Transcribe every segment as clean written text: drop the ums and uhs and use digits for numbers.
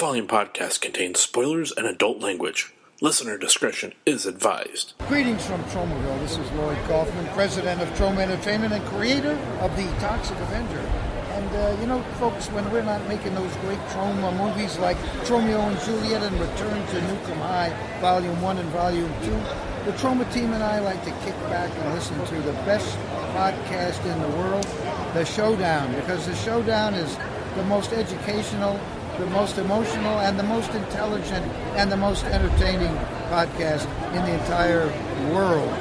following podcast contains spoilers and adult language. Listener discretion is advised. Greetings from Tromaville. This is Lloyd Kaufman, president of Troma Entertainment and creator of the Toxic Avenger. And, folks, when we're not making those great Troma movies like Tromeo and Juliet and Return to Nukem High, Volume 1 and Volume 2, the Troma team and I like to kick back and listen to the best podcast in the world, The Showdown, because The Showdown is the most educational, the most emotional, and the most intelligent, and the most entertaining podcast in the entire world.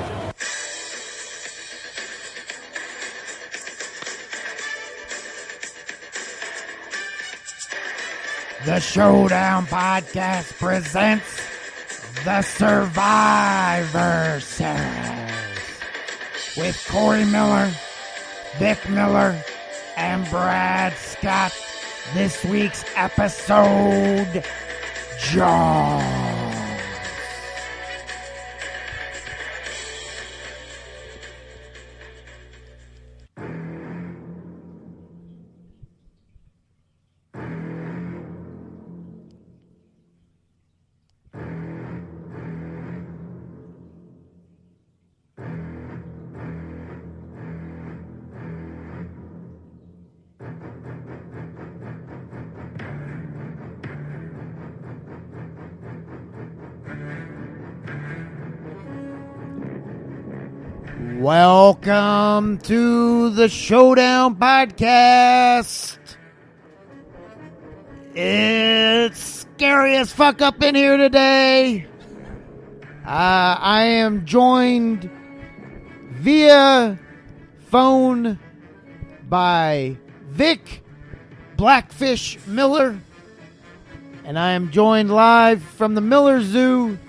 The Showdown Podcast presents The Survivor Series with Corey Miller, Vic Miller, and Brad Scott. This week's episode, Jaws. Welcome to the Showdown Podcast. It's scary as fuck up in here today. I am joined via phone by Vic Blackfish Miller, and I am joined live from the Miller Zoo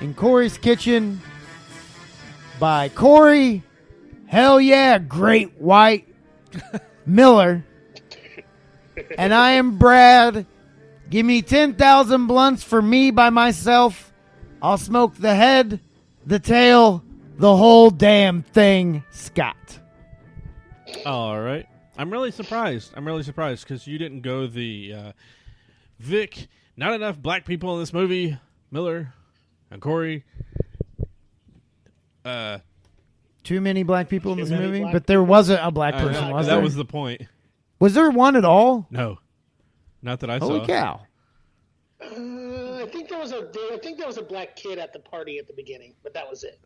in Corey's kitchen by Corey, hell yeah, Great White Miller. And I am Brad. Give me 10,000 blunts for me by myself. I'll smoke the head, the tail, the whole damn thing, Scott. All right. I'm really surprised because you didn't go the Vic, not enough black people in this movie, Miller and Corey. Too many black people in this movie, but there wasn't a black person, was there? That was the point. Was there one at all? No, not that I saw. Holy cow! I think there was a black kid at the party at the beginning, but that was it.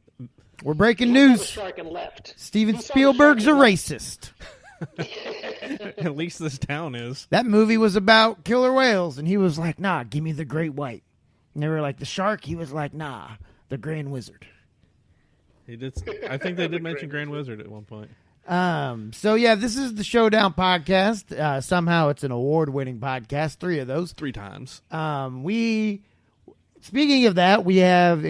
We're breaking He saw news. the shark and left. Steven He saw the Spielberg's a shark and racist. At least this town is. That movie was about killer whales, and he was like, "Nah, give me the great white." And they were like, "The shark." He was like, "Nah, the Grand Wizard." He did. I think they did mention Grand Wizard at one point. So yeah, this is the Showdown Podcast. Somehow it's an award-winning podcast. 3 of those. 3 times. Speaking of that, we have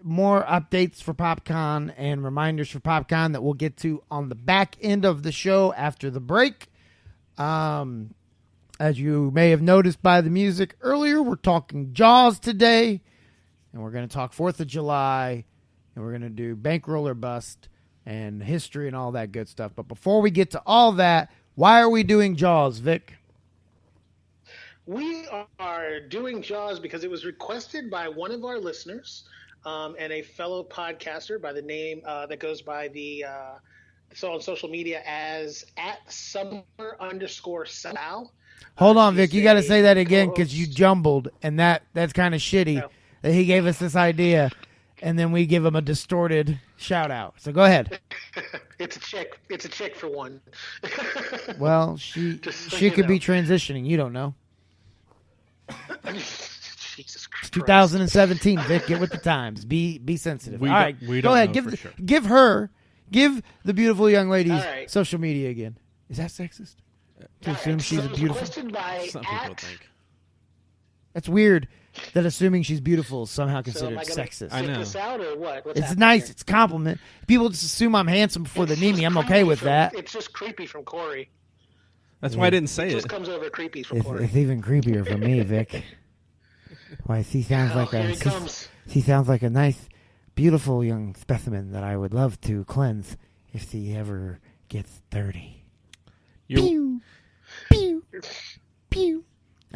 more updates for PopCon and reminders for PopCon that we'll get to on the back end of the show after the break. As you may have noticed by the music earlier, we're talking Jaws today, and we're going to talk 4th of July, and we're going to do Bankroll or Bust and history and all that good stuff. But before we get to all that, why are we doing Jaws, Vic? We are doing Jaws because it was requested by one of our listeners and a fellow podcaster by the name that goes by the so on social media as @summer_Sal. Hold on, Vic. You got to say that again because you jumbled, and that's kind of shitty. No. That he gave us this idea, and then we give him a distorted shout out. So go ahead. It's a chick for one. Well, she could be transitioning. You don't know. Jesus Christ. It's 2017, Vic. Get with the times. Be sensitive. We All right, don't go ahead. know for sure. Give the beautiful young lady's right. social media again. Is that sexist? To assume she's So it was beautiful. requested by Some people think. That's weird. That assuming she's beautiful is somehow So considered am I gonna sexist. I sit know. this out or what? What's It's happening nice. here? It's a compliment. People just assume I'm handsome before they It's meet just me. I'm okay creepy with from- that. It's just creepy from Corey. That's why I didn't say It it. just comes over creepy from It's, Corey. it's even creepier for me, Vic. Why she sounds like here a he comes. she sounds like a nice, beautiful young specimen that I would love to cleanse if she ever gets dirty. You Pew, pew, pew.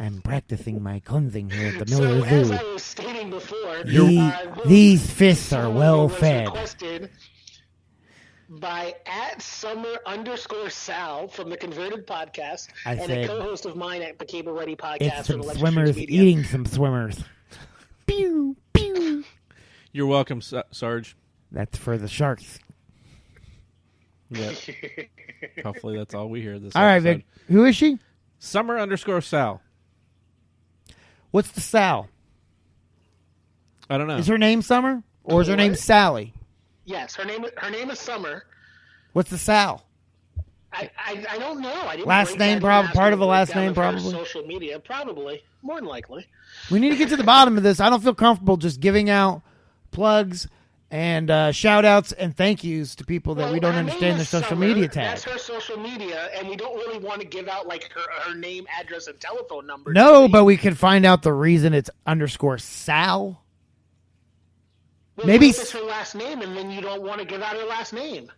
I'm practicing my cleansing here at the So Miller as Zoo. I was stating before, These fists are well was fed. requested by @summer_Sal from the Converted Podcast I and said, a co-host of mine at the Cable Ready Podcast. It's for some Electric swimmers Streams Media. eating some swimmers. Pew, pew. You're welcome, Sarge. That's for the sharks. Yep. Hopefully that's all we hear this All right, episode. Vic. Who is she? Summer_Sal. What's the Sal? I don't know. Is her name Summer? Or is her name What? Sally? Yes, her name is Summer. What's the Sal? I don't know. I didn't Last break name, that down. part of a Break last down name, with her probably? Social media, probably. More than likely. We need to get to the bottom of this. I don't feel comfortable just giving out plugs and shout-outs and thank yous to people that we don't her understand name their is social Summer. media tag. That's her social media, and we don't really want to give out like her name, address, and telephone number. No, but we could find out the reason it's _Sal. Well, maybe what if it's her last name, and then you don't want to give out her last name.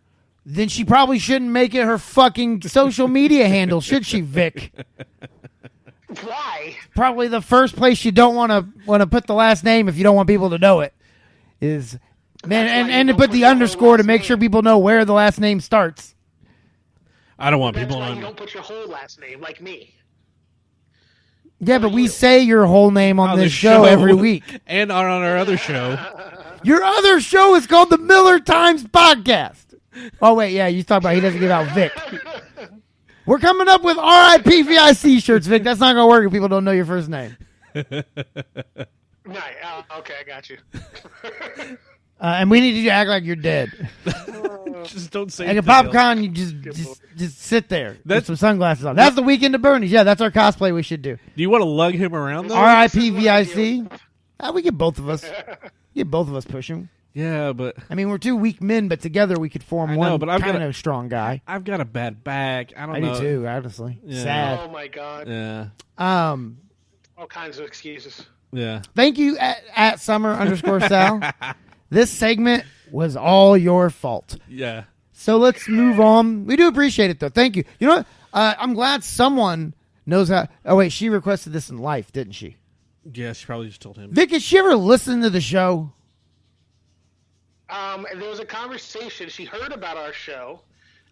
Then she probably shouldn't make it her fucking social media handle, should she, Vic? Why? Probably the first place you don't want to put the last name if you don't want people to know it is man, That's why and you to don't put the your whole underscore to last make sure name. people know where the last name starts. I don't want That's people why you on. don't put your whole last name, like me. Yeah, but we you. say your whole name on on this the show every week. And on our other show. Your other show is called the Miller Times Podcast. Oh, wait, yeah, you talk about he doesn't give out Vic. We're coming up with RIP VIC shirts, Vic. That's not going to work if people don't know your first name. Right. Okay, I got you. And we need you to act like you're dead. Just don't say Like a anything else. popcorn, you just sit there with That's- some sunglasses on. That's the Weekend of Bernie's. Yeah, that's our cosplay we should do. Do you want to lug him around, though? RIP VIC. We get both of us. Get both of us pushing. Yeah, but I mean, we're two weak men, but together we could form I know, one but I've kind got of strong guy. I've got a bad back. I don't I know. do too, honestly. Yeah. Sad. Oh my God. Yeah. All kinds of excuses. Yeah. Thank you at @summer_Sal. This segment was all your fault. Yeah. So let's move on. We do appreciate it, though. Thank you. You know what? I'm glad someone knows how. Oh, wait. She requested this in life, didn't she? Yeah, she probably just told him. Vic, has she ever listened to the show? There was a conversation. She heard about our show,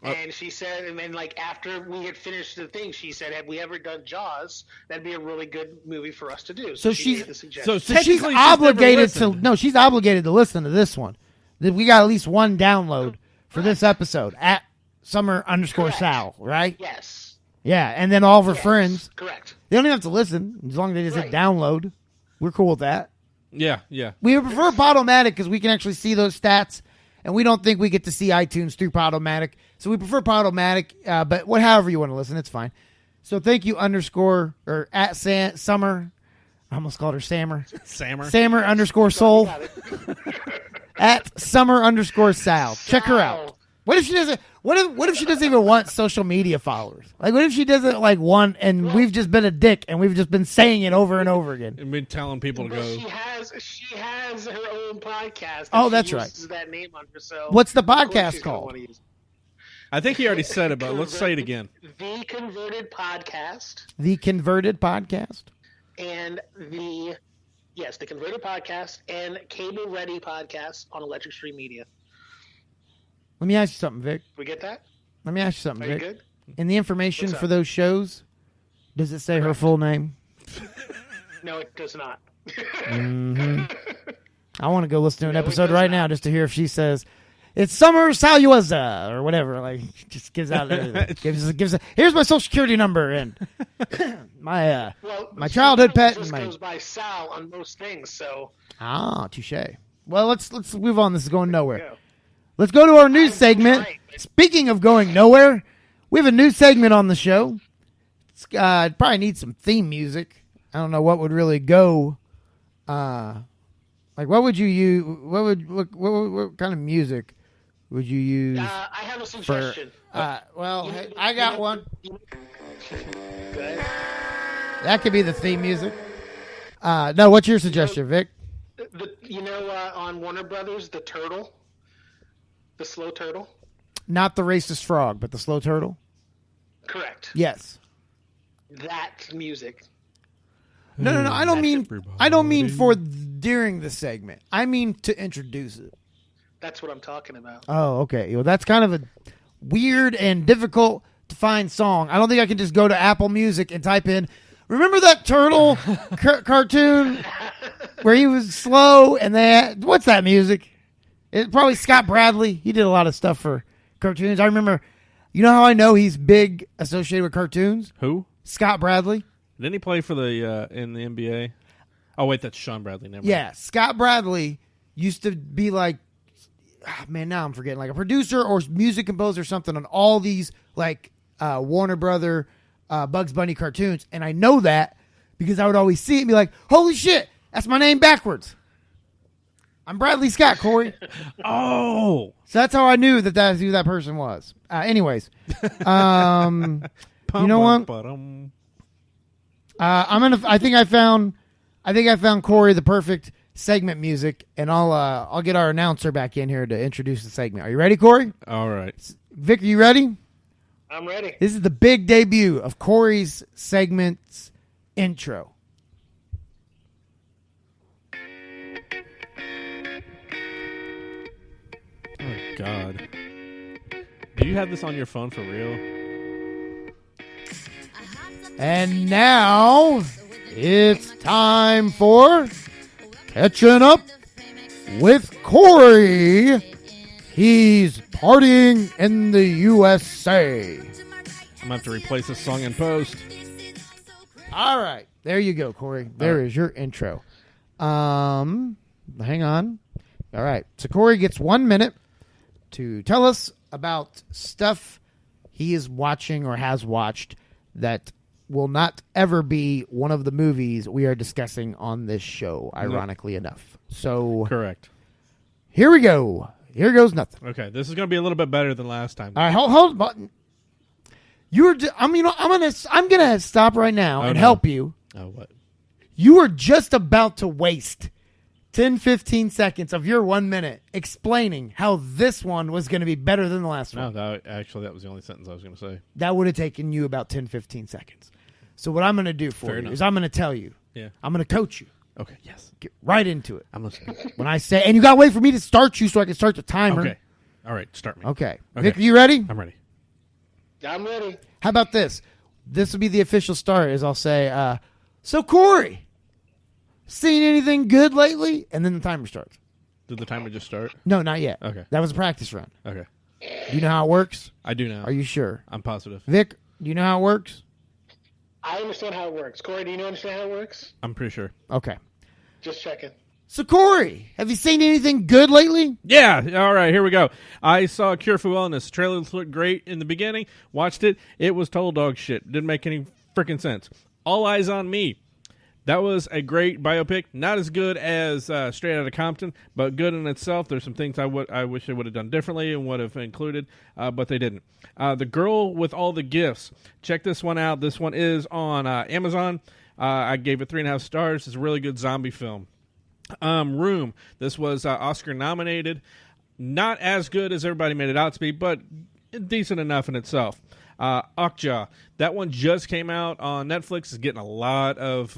and she said, and then like after we had finished the thing, she said, "Have we ever done Jaws? That'd be a really good movie for us to do." So she she's- made the suggestion. So she's obligated to. No, she's obligated to listen to this one. We got at least one download for this episode at @summer_Sal, right? Yes. Yeah, and then all of her Yes. friends. Correct. They don't even have to listen as long as they just hit Right. download. We're cool with that. Yeah, yeah. We prefer Podomatic because we can actually see those stats, and we don't think we get to see iTunes through Podomatic. So we prefer Podomatic, but however you want to listen, it's fine. So thank you or at Summer. I almost called her Sammer. Sammer. Sammer_Soul. At Summer_Sal. Check her out. Sal. What if she doesn't? What if she doesn't even want social media followers? Like, what if she doesn't want? And we've just been a dick, and we've just been saying it over and over again. And been telling people to But go. she has her own podcast. Oh, and that's she right. uses that name on herself. What's the Of course podcast she's gonna called? wanna use it. I think he already said it, but let's say it again. The Converted Podcast The Converted Podcast. and the Converted Podcast and Cable Ready Podcast on Electric Stream Media. Let me ask you something, Vic. We get that? Let me ask you something, Are you Vic. good? In the information What's for up? those shows, does it say her full name? No, it does not. I want to go listen to an No, it episode does right not. now just to hear if she says it's Summer Salueza or whatever. Like, just gives out gives. Here's my social security number and my Well, my childhood pet. just And my, goes by Sal on most things, so touche. Well, let's move on. This is going nowhere. go. Let's go to our news I'm segment. trying. Speaking of going nowhere, we have a new segment on the show. It's, it probably needs some theme music. I don't know what would really go. Like, what would you use? What kind of music would you use? I have a suggestion. Well, hey, I got one. Go ahead. That could be the theme music. No, what's your suggestion, Vic? On Warner Brothers, the turtle, the slow turtle. Not the racist frog, but the slow turtle. Correct. Yes. That music. No. I don't mean for during the segment. I mean to introduce it. That's what I'm talking about. Oh, okay. Well, that's kind of a weird and difficult to find song. I don't think I can just go to Apple Music and type in, remember that turtle cartoon where he was slow and they had, what's that music? It's probably Scott Bradley. He did a lot of stuff for cartoons. I remember, you know how I know he's big associated with cartoons? Who? Scott Bradley. Didn't he play for the in the NBA? Oh wait, that's Sean Bradley. Never mind. Yeah, Scott Bradley used to be like, now I'm forgetting, like a producer or music composer or something on all these like Warner Brother, Bugs Bunny cartoons, and I know that because I would always see it and be like, holy shit, that's my name backwards. I'm Bradley Scott, Corey. Oh, so that's how I knew that's who that person was. Anyways, you know what? I think I found Corey the perfect segment music, and I'll get our announcer back in here to introduce the segment. Are you ready, Corey? all right. Vic, are you ready? I'm ready. This is the big debut of Corey's segment's intro. Oh God. Do you have this on your phone for real? And now it's time for Catching Up with Corey. He's partying in the USA. I'm gonna have to replace this song in post. All right. There you go, Corey. There is your intro. Hang on. All right. So Corey gets 1 minute to tell us about stuff he is watching or has watched that will not ever be one of the movies we are discussing on this show, ironically enough. So Correct. here we go. Here goes nothing. Okay, this is gonna be a little bit better than last time. All right, hold button. I'm gonna stop right now and help you. Oh, what? You were just about to waste 10, 15 seconds of your 1 minute explaining how this one was going to be better than the last one. No, that was the only sentence I was gonna say. That would have taken you about 10, 15 seconds. So what I'm going to do for Fair you enough. is I'm going to tell you. Yeah. I'm going to coach you. Okay. Yes. Get right into it. I'm listening. When I say, and you got to wait for me to start you so I can start the timer. Okay. All right. Start me. Okay. Okay. Vic, are you ready? I'm ready. I'm ready. How about this? This will be the official start. Is I'll say, so Corey, seen anything good lately? And then the timer starts. Did the timer just start? No, not yet. Okay. That was a practice run. Okay. Do you know how it works? I do now. Are you sure? I'm positive. Vic, do you know how it works? I understand how it works. Corey, do you understand how it works? I'm pretty sure. Okay. Just checking. So Corey, have you seen anything good lately? Yeah. All right. Here we go. I saw Cure for Wellness. Trailer looked great in the beginning. Watched it. It was total dog shit. Didn't make any freaking sense. All Eyes on Me. That was a great biopic. Not as good as Straight Outta Compton, but good in itself. There's some things I wish they would have done differently and would have included, but they didn't. The Girl with All the Gifts. Check this one out. This one is on Amazon. I gave it 3.5 stars. It's a really good zombie film. Room. This was Oscar nominated. Not as good as everybody made it out to be, but decent enough in itself. Okja. That one just came out on Netflix. It's getting a lot of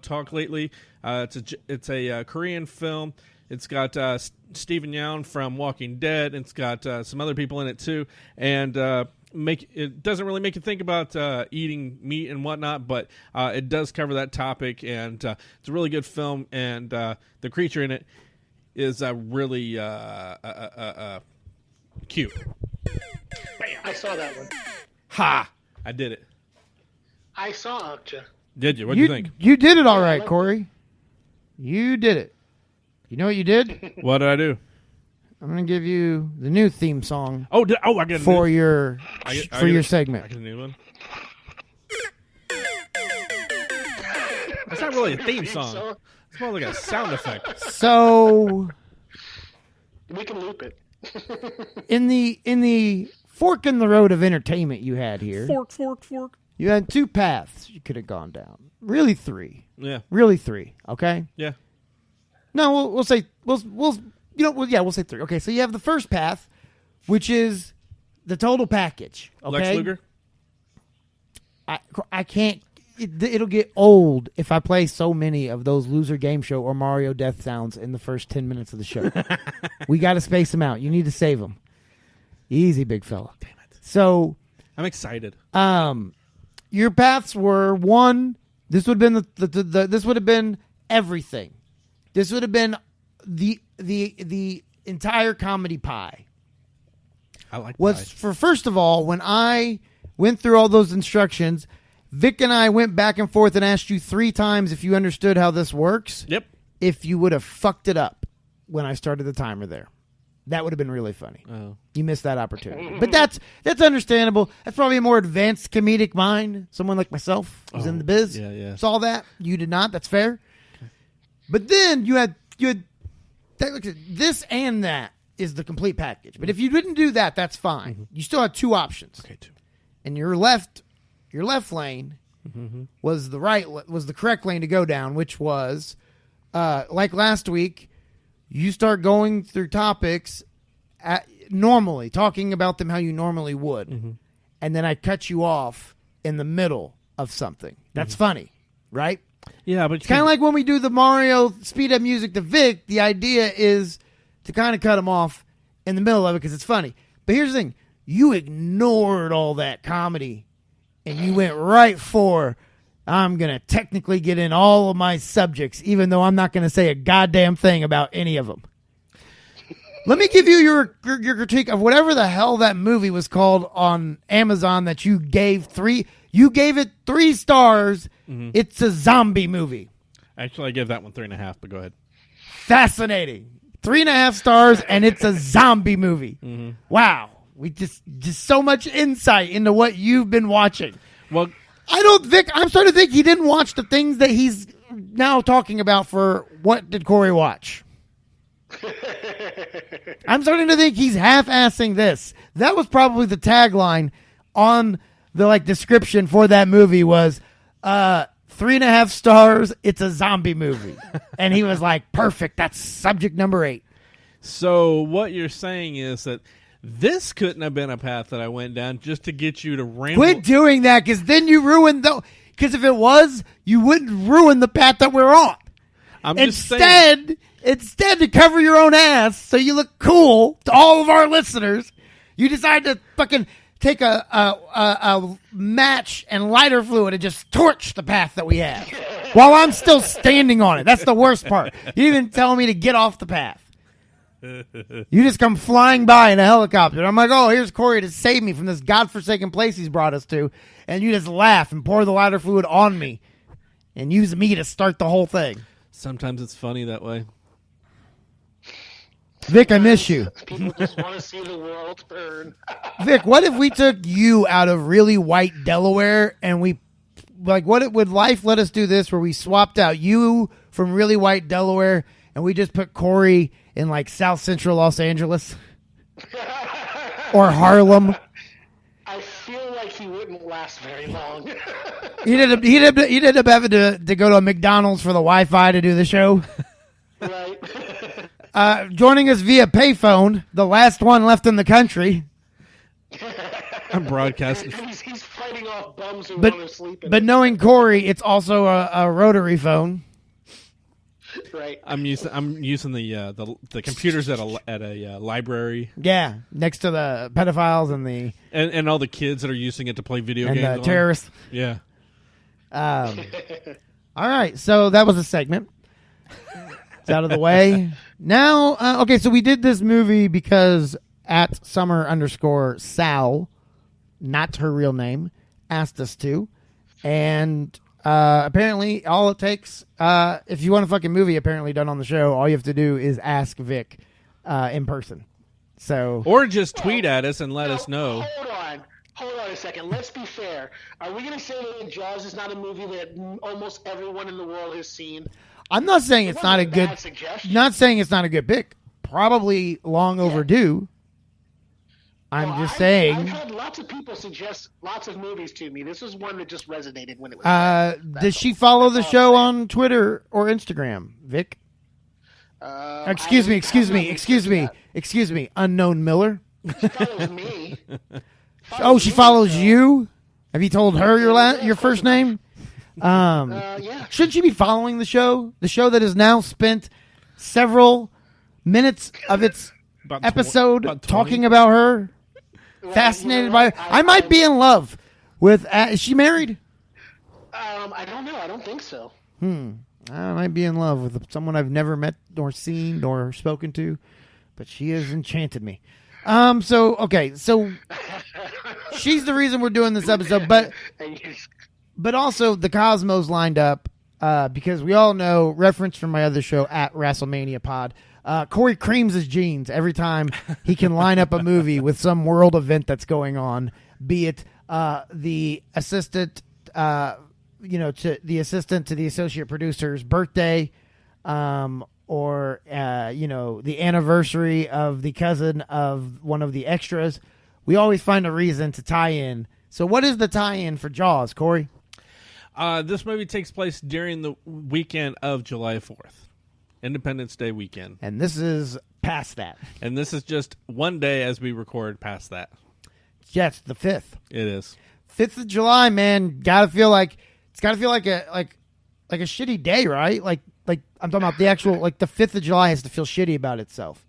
talk lately. It's a Korean film. It's got Stephen Yeun from Walking Dead. It's got some other people in it too, and it doesn't really make you think about eating meat and whatnot, but it does cover that topic, and it's a really good film. And the creature in it is really cute. I saw that one. Ha! I did it. I saw Okja. Did you? What do you think? You did it all right, Corey. You did it. You know what you did? What did I do? I'm going to give you the new theme song I get for a your new, segment. I get a new one. That's not really a theme song. It's more like a sound effect. So We can loop it. in the fork in the road of entertainment you had here, Fork. you had two paths you could have gone down. Really three. Yeah. Really three. Okay. Yeah. No, we'll say we'll say three. Okay, so you have the first path, which is the total package. Okay. Lex Luger? I can't. it'll get old if I play so many of those loser game show or Mario death sounds in the first 10 minutes of the show. We got to space them out. You need to save them. Easy, big fella. Damn it. So I'm excited. your paths were one. This would have been this would have been everything. This would have been the entire comedy pie. I like Was pie. for first of all, when I went through all those instructions, Vic and I went back and forth and asked you 3 times if you understood how this works. Yep. If you would have fucked it up when I started the timer there. That would have been really funny. Oh. You missed that opportunity. But that's understandable. That's probably a more advanced comedic mind. Someone like myself who's in the biz. Yeah. Saw that. You did not. That's fair. But then you had this and that is the complete package. But if you didn't do that, that's fine. Mm-hmm. You still had 2 options. Okay, 2. And your left lane was the correct lane to go down, which was like last week. You start going through topics normally, talking about them how you normally would, and then I cut you off in the middle of something. That's funny, right? Yeah, but It's kind of like when we do the Mario speed up music to Vic. The idea is to kind of cut him off in the middle of it because it's funny. But here's the thing. You ignored all that comedy, and you went right for, I'm going to technically get in all of my subjects, even though I'm not going to say a goddamn thing about any of them. Let me give you your critique of whatever the hell that movie was called on Amazon that you gave 3. You gave it 3 stars. It's a zombie movie. Actually, I gave that one 3.5, but go ahead. Fascinating. 3.5 stars, and it's a zombie movie. Wow. We just so much insight into what you've been watching. Well, I'm starting to think he didn't watch the things that he's now talking about for what did Corey watch. I'm starting to think he's half-assing this. That was probably the tagline on the description for that movie was 3.5 stars. It's a zombie movie. And he was like, perfect. That's subject number 8. So what you're saying is that this couldn't have been a path that I went down just to get you to ramble. Quit doing that, because then you ruin because if it was, you wouldn't ruin the path that we're on. Instead, to cover your own ass so you look cool to all of our listeners, you decide to fucking take a match and lighter fluid and just torch the path that we have while I'm still standing on it. That's the worst part. You didn't even tell me to get off the path. You just come flying by in a helicopter. I'm like, oh, here's Corey to save me from this godforsaken place he's brought us to. And you just laugh and pour the lighter fluid on me and use me to start the whole thing. Sometimes it's funny that way. Vic, I miss you. People just want to see the world burn. Vic, what if we took you out of really white Delaware and would life let us do this where we swapped out you from really white Delaware and we just put Corey in South Central Los Angeles or Harlem? I feel like he wouldn't last very long. He'd end up having to go to a McDonald's for the Wi-Fi to do the show. Right. Joining us via payphone, the last one left in the country. I'm broadcasting. He's fighting off bums who want to sleep. But knowing Corey, it's also a rotary phone. Right. I'm using the computers at a library. Yeah, next to the pedophiles and all the kids that are using it to play video and games. Terrorists. Yeah. All right, so that was a segment. It's out of the way. Now, okay, so we did this movie because at @summer_Sal, not her real name, asked us to, and apparently all it takes, if you want a fucking movie apparently done on the show, all you have to do is ask Vic in person. So, or just tweet at us and let us know. Hold on a second. Let's be fair. Are we going to say that Jaws is not a movie that almost everyone in the world has seen? I'm not saying it's not a good suggestion. Not saying it's not a good pick. Probably long overdue. I'm just saying. I've had lots of people suggest lots of movies to me. This was one that just resonated when it was. Does she follow the show on Twitter or Instagram, Vic? Excuse me. Unknown Miller. She follows me. She follows you. Have you told her your first name? Yeah. Shouldn't she be following the show? The show that has now spent several minutes of its About episode about 20. talking about her. Well, Fascinated you know by what? her. I might be in love with. Is she married? I don't know. I don't think so. I might be in love with someone I've never met nor seen nor spoken to, but she has enchanted me. So she's the reason we're doing this episode, but also the Cosmos lined up because we all know, reference from my other show at WrestleMania Pod, Corey creams his jeans every time he can line up a movie with some world event that's going on, be it the assistant to the assistant to the associate producer's birthday, or the anniversary of the cousin of one of the extras. We always find a reason to tie in. So what is the tie-in for Jaws, Corey? This movie takes place during the weekend of July 4th, Independence Day weekend. And this is past that. And this is just one day as we record past that. Yes, the 5th. It is. 5th of July, man. It's gotta feel like a shitty day, right? Like I'm talking about the actual, like the 5th of July has to feel shitty about itself.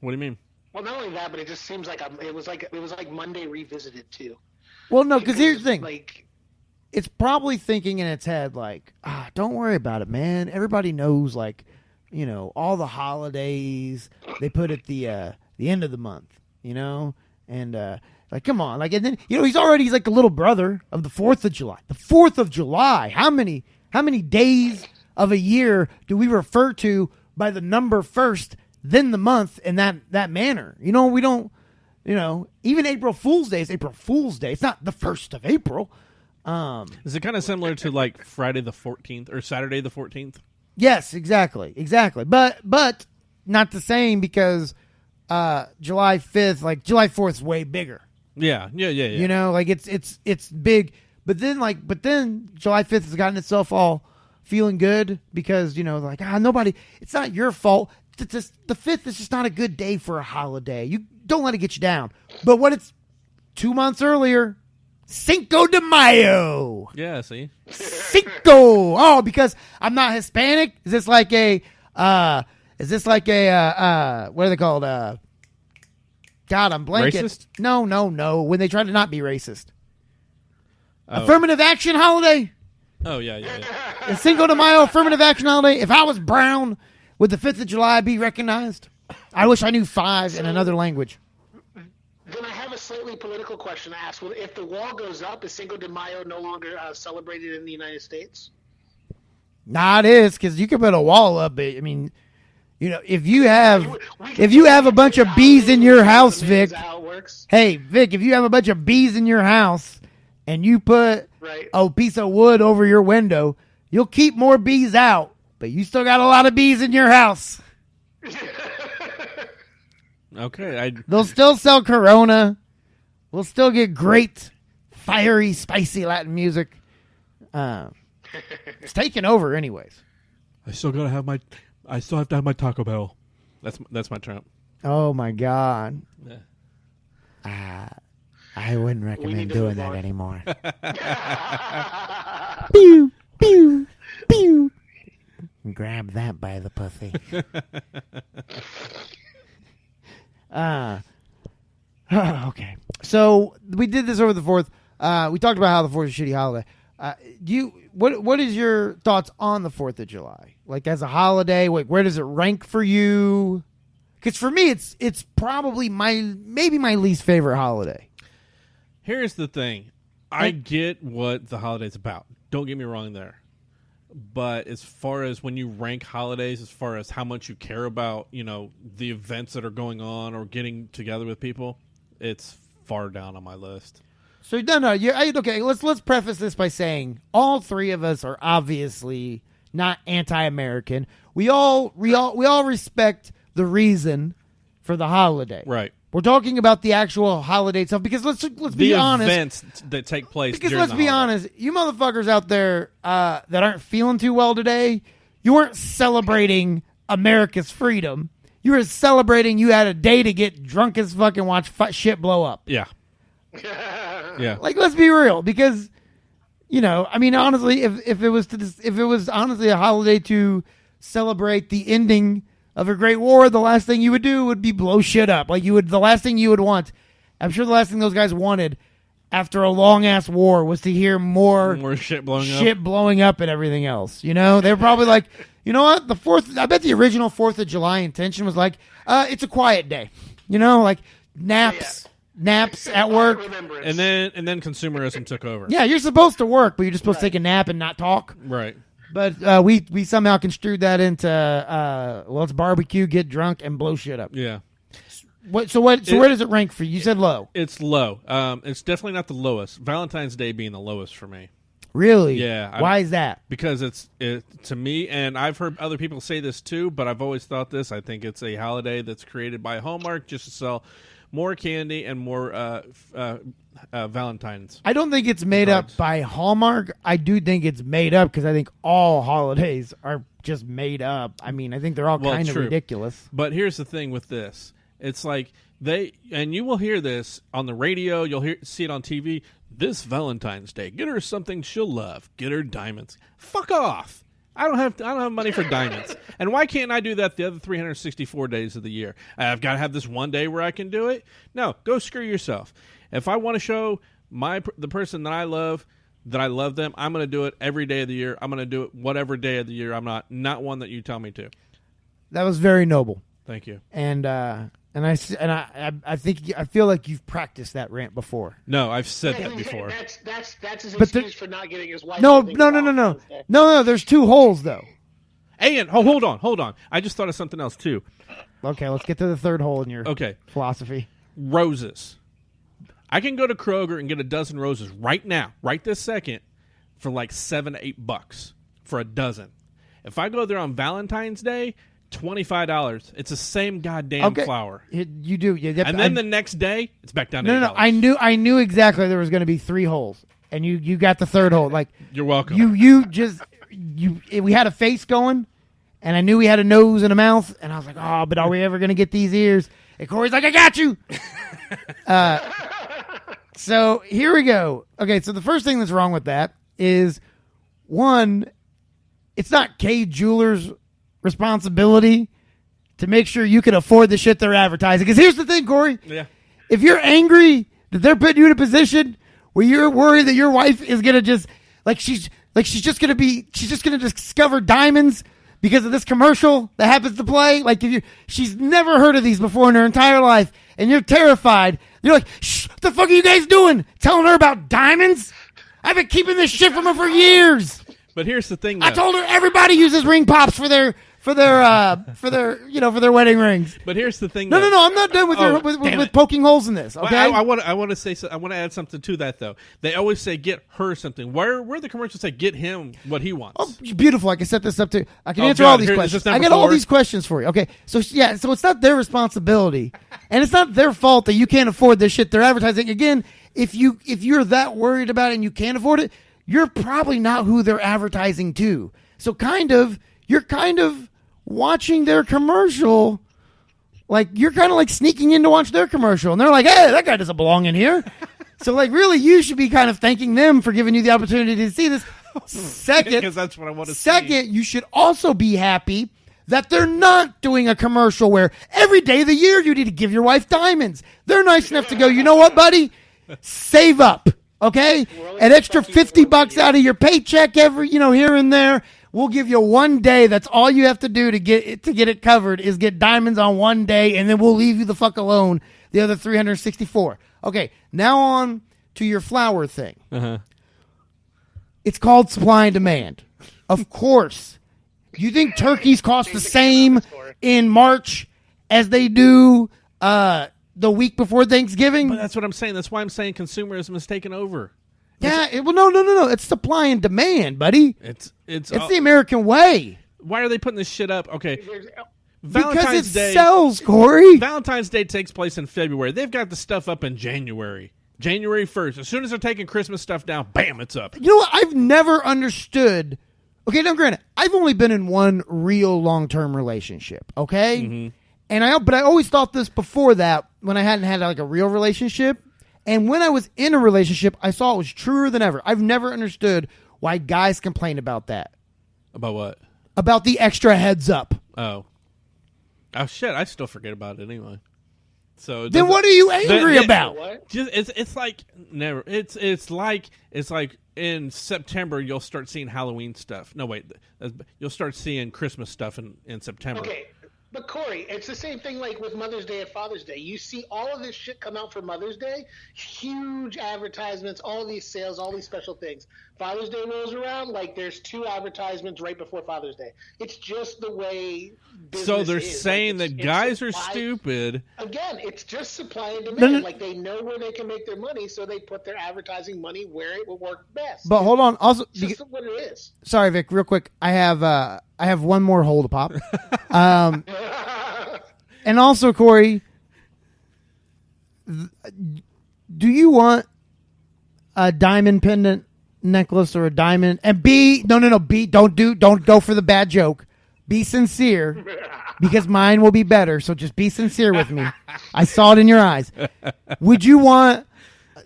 What do you mean? Well, not only that, but it just seems like it was like Monday revisited too. Well, no, because here's the thing. Like, It's probably thinking in its head, like, don't worry about it, man. Everybody knows, like, all the holidays they put at the end of the month, and like, come on, like, and then he's like the little brother of the 4th of July. The 4th of July. How many days of a year do we refer to by the number first, then the month in that manner? We don't. Even April Fool's Day is April Fool's Day. It's not the 1st of April. Is it kind of similar to like Friday the 14th or Saturday the 14th? Yes, exactly. But not the same because July 5th, like July 4th is way bigger. Yeah. Like it's big. But then July 5th has gotten itself all feeling good because like nobody. It's not your fault. The 5th is just not a good day for a holiday. You don't let it get you down. But what it's 2 months earlier. Cinco de Mayo. Yeah, see? Cinco. Oh, because I'm not Hispanic? Is this like a what are they called? God, I'm blanking. Racist? No. When they try to not be racist. Affirmative action holiday? Oh, yeah. Is Cinco de Mayo affirmative action holiday? If I was brown, would the 5th of July be recognized? I wish I knew 5 in another language. Then I have a slightly political question to ask. Well, if the wall goes up, is Cinco de Mayo no longer celebrated in the United States? Nah, it is, because you can put a wall up. I mean, if you have a bunch of bees in your house, Vic. Hey, Vic, if you have a bunch of bees in your house and you put a piece of wood over your window, you'll keep more bees out, but you still got a lot of bees in your house. Okay. They'll still sell Corona. We'll still get great, fiery, spicy Latin music. It's taking over anyways. I still have to have my Taco Bell. That's my Trump. Oh my God. Yeah. I wouldn't recommend doing that anymore. Pew, pew, pew. Grab that by the pussy. Okay. So we did this over the 4th. We talked about how the 4th is a shitty holiday. What is your thoughts on the 4th of July? Like as a holiday, where does it rank for you? Because for me, it's probably maybe my least favorite holiday. Here's the thing. I get what the holiday's about. Don't get me wrong there. But as far as when you rank holidays, as far as how much you care about, the events that are going on or getting together with people, it's far down on my list. So no, okay. Let's preface this by saying all three of us are obviously not anti-American. We all respect the reason for the holiday. Right. We're talking about the actual holiday itself because let's be honest. The events that take place. Because during let's be honest, you motherfuckers out there that aren't feeling too well today, you weren't celebrating America's freedom. You were celebrating you had a day to get drunk as fuck and watch shit blow up. Yeah. Yeah. Like, let's be real, because I mean, honestly, if it was honestly a holiday to celebrate the ending of a great war, the last thing you would do would be blow shit up. Like the last thing you would want. I'm sure the last thing those guys wanted after a long ass war was to hear more shit blowing up and everything else. They were probably like, you know what? I bet the original 4th of July intention was like, it's a quiet day. Like naps at work. And then consumerism took over. Yeah, you're supposed to work, but you're just supposed to take a nap and not talk. Right. But we somehow construed that into let's barbecue, get drunk, and blow shit up. Yeah. So where does it rank for you? You said low. It's low. It's definitely not the lowest. Valentine's Day being the lowest for me. Really? Yeah. Why is that? Because it's to me, and I've heard other people say this too, but I've always thought this. I think it's a holiday that's created by Hallmark just to sell more candy and more Valentine's. I don't think it's made up by Hallmark. I do think it's made up because I think all holidays are just made up. I mean, I think they're all kind of ridiculous. But here's the thing with this. It's like and you will hear this on the radio, you'll see it on TV, this Valentine's Day, get her something she'll love, get her diamonds. Fuck off. I don't have money for diamonds. And why can't I do that the other 364 days of the year? I've got to have this one day where I can do it? No, go screw yourself. If I want to show the person that I love them, I'm going to do it every day of the year. I'm going to do it whatever day of the year. I'm not one that you tell me to. That was very noble. Thank you. And I feel like you've practiced that rant before. No, I've said that before. That's his excuse for not getting his wife. No. There's 2 holes though. And hold on. I just thought of something else too. Okay, let's get to the 3rd hole in your philosophy. Roses. I can go to Kroger and get a dozen roses right now, right this second, for like $7 to $8 for a dozen. If I go there on Valentine's Day, $25. It's the same goddamn flower. You do, and then the next day, it's back down to $8. No. I knew exactly there was going to be 3 holes, and you got the 3rd hole. Like you're welcome. We had a face going, and I knew we had a nose and a mouth, and I was like, oh, but are we ever going to get these ears? And Corey's like, I got you. So here we go. Okay, so the first thing that's wrong with that is, one, it's not Kay Jewelers' responsibility to make sure you can afford the shit they're advertising. Because here's the thing, Corey. Yeah. If you're angry that they're putting you in a position where you're worried that your wife is gonna just she's just gonna discover diamonds because of this commercial that happens to play. Like she's never heard of these before in her entire life, and you're terrified. You're like, shh, what the fuck are you guys doing? Telling her about diamonds? I've been keeping this shit from her for years. But here's the thing, though. I told her everybody uses ring pops for their wedding rings. But here's the thing. No, I'm not done with poking holes in this. Okay, I want to add something to that though. They always say get her something. Where the commercials say get him what he wants. Oh, beautiful! I can set this up too. I can answer all these questions. I got all these questions for you. Okay, so it's not their responsibility, and it's not their fault that you can't afford this shit they're advertising. Again, if you're that worried about it and you can't afford it, you're probably not who they're advertising to. So you're kind of watching their commercial, like you're kind of like sneaking in to watch their commercial, and they're like, hey, that guy doesn't belong in here. So like really you should be kind of thanking them for giving you the opportunity to see this. Second, because that's what I want to see. Second, you should also be happy that they're not doing a commercial where every day of the year you need to give your wife diamonds. They're nice enough to go, you know what, buddy? Save up, okay? An extra $50 out of your paycheck every, here and there. We'll give you one day. That's all you have to do to get it covered is get diamonds on one day, and then we'll leave you the fuck alone the other 364. Okay, now on to your flower thing. Uh-huh. It's called supply and demand. Of course. You think turkeys cost the same in March as they do the week before Thanksgiving? But that's what I'm saying. That's why I'm saying consumerism is taking over. Yeah, no. It's supply and demand, buddy. It's the American way. Why are they putting this shit up? Okay. Because it sells, Corey. Valentine's Day takes place in February. They've got the stuff up in January. January 1st. As soon as they're taking Christmas stuff down, bam, it's up. You know what? I've never understood. Okay, now granted, I've only been in one real long-term relationship, okay? Mm-hmm. But I always thought this before that when I hadn't had like a real relationship. And when I was in a relationship, I saw it was truer than ever. I've never understood why guys complain about that. About what? About the extra heads up. Oh shit! I still forget about it anyway. So Then what are you angry about? What? Just it's like never. It's like in September you'll start seeing Halloween stuff. No wait, you'll start seeing Christmas stuff in September. Okay, but Corey, it's the same thing like with Mother's Day and Father's Day. You see all of this shit come out for Mother's Day, huge advertisements, all these sales, all these special things. Father's Day rolls around, like there's 2 advertisements right before Father's Day. It's just the way business So they're is. saying Like, that it's guys are supply- stupid. Again, it's just supply and demand. No. Like they know where they can make their money, so they put their advertising money where it will work best. But hold on. Also, it's just what it is. sorry, Vic, real quick. I have one more hole to pop. And also, Corey, do you want a diamond pendant necklace or a diamond? And B, no, B, don't go for the bad joke. Be sincere, because mine will be better. So just be sincere with me. I saw it in your eyes. Would you want,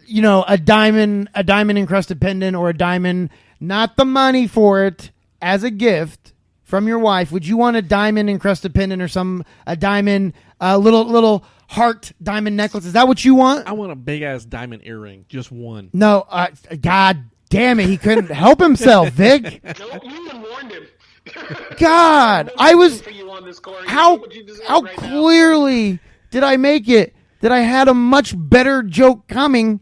a diamond encrusted pendant or a diamond, not the money for it, as a gift from your wife? Would you want a diamond encrusted pendant or a diamond, little heart diamond necklace? Is that what you want? I want a big ass diamond earring, just one. No, God damn it, he couldn't help himself, Vic. No, you even warned him. God, I'm rooting for you on this, Corey. how You get what you deserve how right now. clearly did I make it that I had a much better joke coming,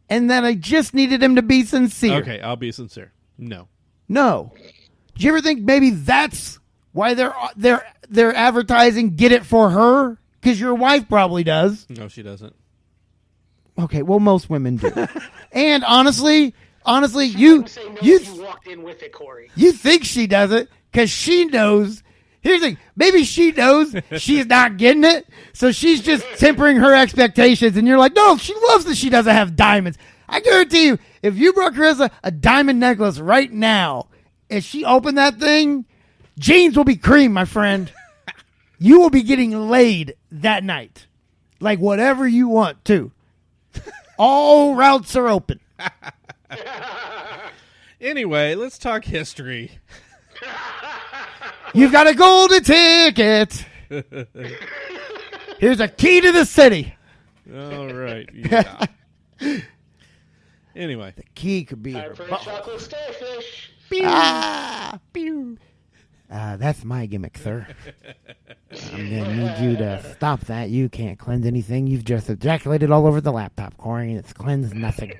and that I just needed him to be sincere? Okay, I'll be sincere. No. No. Do you ever think maybe that's why they're advertising "Get It for Her"? Because your wife probably does. No, she doesn't. Okay, well, most women do. And honestly, She you wouldn't say no if you walked in with it, Corey. you think she does it because she knows. Here's the thing. Maybe she knows she's not getting it, so she's just tempering her expectations. And you're like, no, she loves that she doesn't have diamonds. I guarantee you, if you brought Carissa a diamond necklace right now, if she opened that thing, jeans will be cream, my friend. You will be getting laid that night. Like whatever you want to. All routes are open. Anyway, let's talk history. You've got a golden ticket. Here's a key to the city. All right. Yeah. Anyway. The key could be Time her for a butt. chocolate starfish. That's my gimmick, sir. I'm going to need you to stop that. You can't cleanse anything. You've just ejaculated all over the laptop, Corey, and it's cleansed nothing.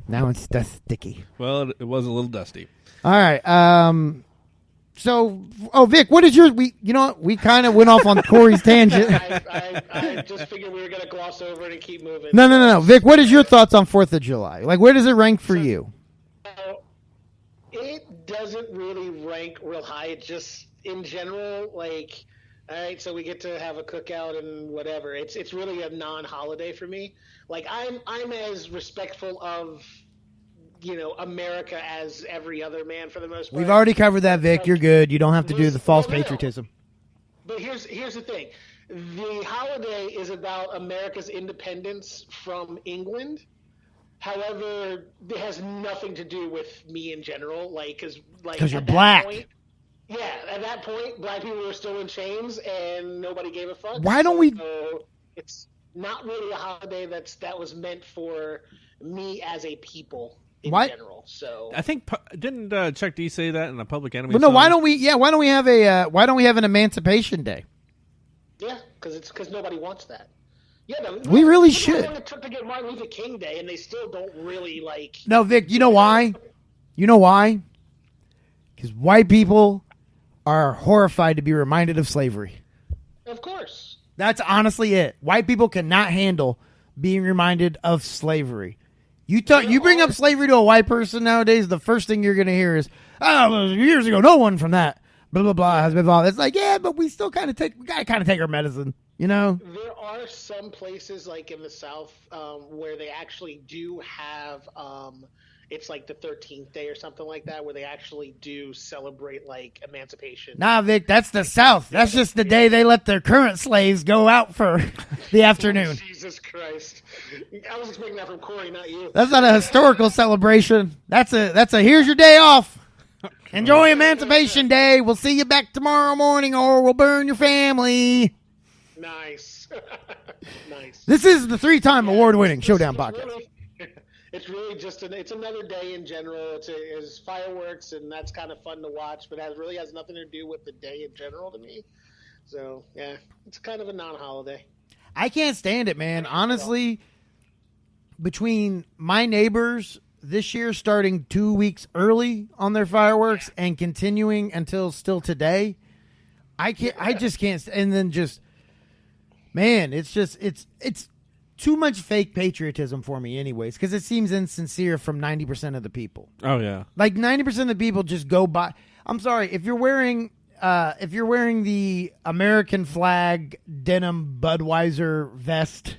Now it's just sticky. Well, it was a little dusty. All right. So, Vic, what is yours? We kind of went off on Corey's tangent. I just figured we were going to gloss over it and keep moving. No. Vic, what is your thoughts on 4th of July? Like, where does it rank for you? It doesn't really rank real high. It just, in general, like, all right, so we get to have a cookout and whatever. It's really a non-holiday for me. Like, I'm as respectful of, America as every other man for the most part. We've already covered that, Vic. You're good. You don't have to do the false patriotism. But here's the thing. The holiday is about America's independence from England. However, it has nothing to do with me in general. Because you're black. At that point, black people were still in chains, and nobody gave a fuck. Why don't we? So it's not really a holiday that was meant for me as a people in general. So I think didn't Chuck D say that in the Public Enemy? Well, no. song? Why don't we? Yeah. Why don't we have an Emancipation Day? yeah, because nobody wants that. Yeah, We really look how should. long it took to get Martin Luther King Day, and they still don't really like. No, Vic. You know why? Because white people are horrified to be reminded of slavery. Of course. That's honestly it. White people cannot handle being reminded of slavery. You bring up slavery to a white person nowadays, the first thing you're going to hear is, "Oh, years ago, no one from that blah blah blah has been involved." It's like, yeah, but we still gotta take our medicine, There are some places like in the South where they actually do have it's like the 13th day or something like that, where they actually do celebrate like emancipation. Nah, Vic, that's the South. That's just the day they let their current slaves go out for the afternoon. Jesus Christ. I was expecting that from Corey, not you. That's not a historical celebration. That's a here's your day off. Enjoy Emancipation Day. We'll see you back tomorrow morning, or we'll burn your family. Nice. Nice. This is the 3-time award-winning Showdown podcast. It's really just it's another day in general. It's fireworks, and that's kind of fun to watch, but it really has nothing to do with the day in general to me. So, yeah, it's kind of a non-holiday. I can't stand it, man. Honestly, between my neighbors this year starting 2 weeks early on their fireworks and continuing until still today, I just can't. And then just, man, it's too much fake patriotism for me anyways, because it seems insincere from 90% of the people. Oh, yeah. Like 90% of the people just go by. I'm sorry, if you're wearing the American flag denim Budweiser vest,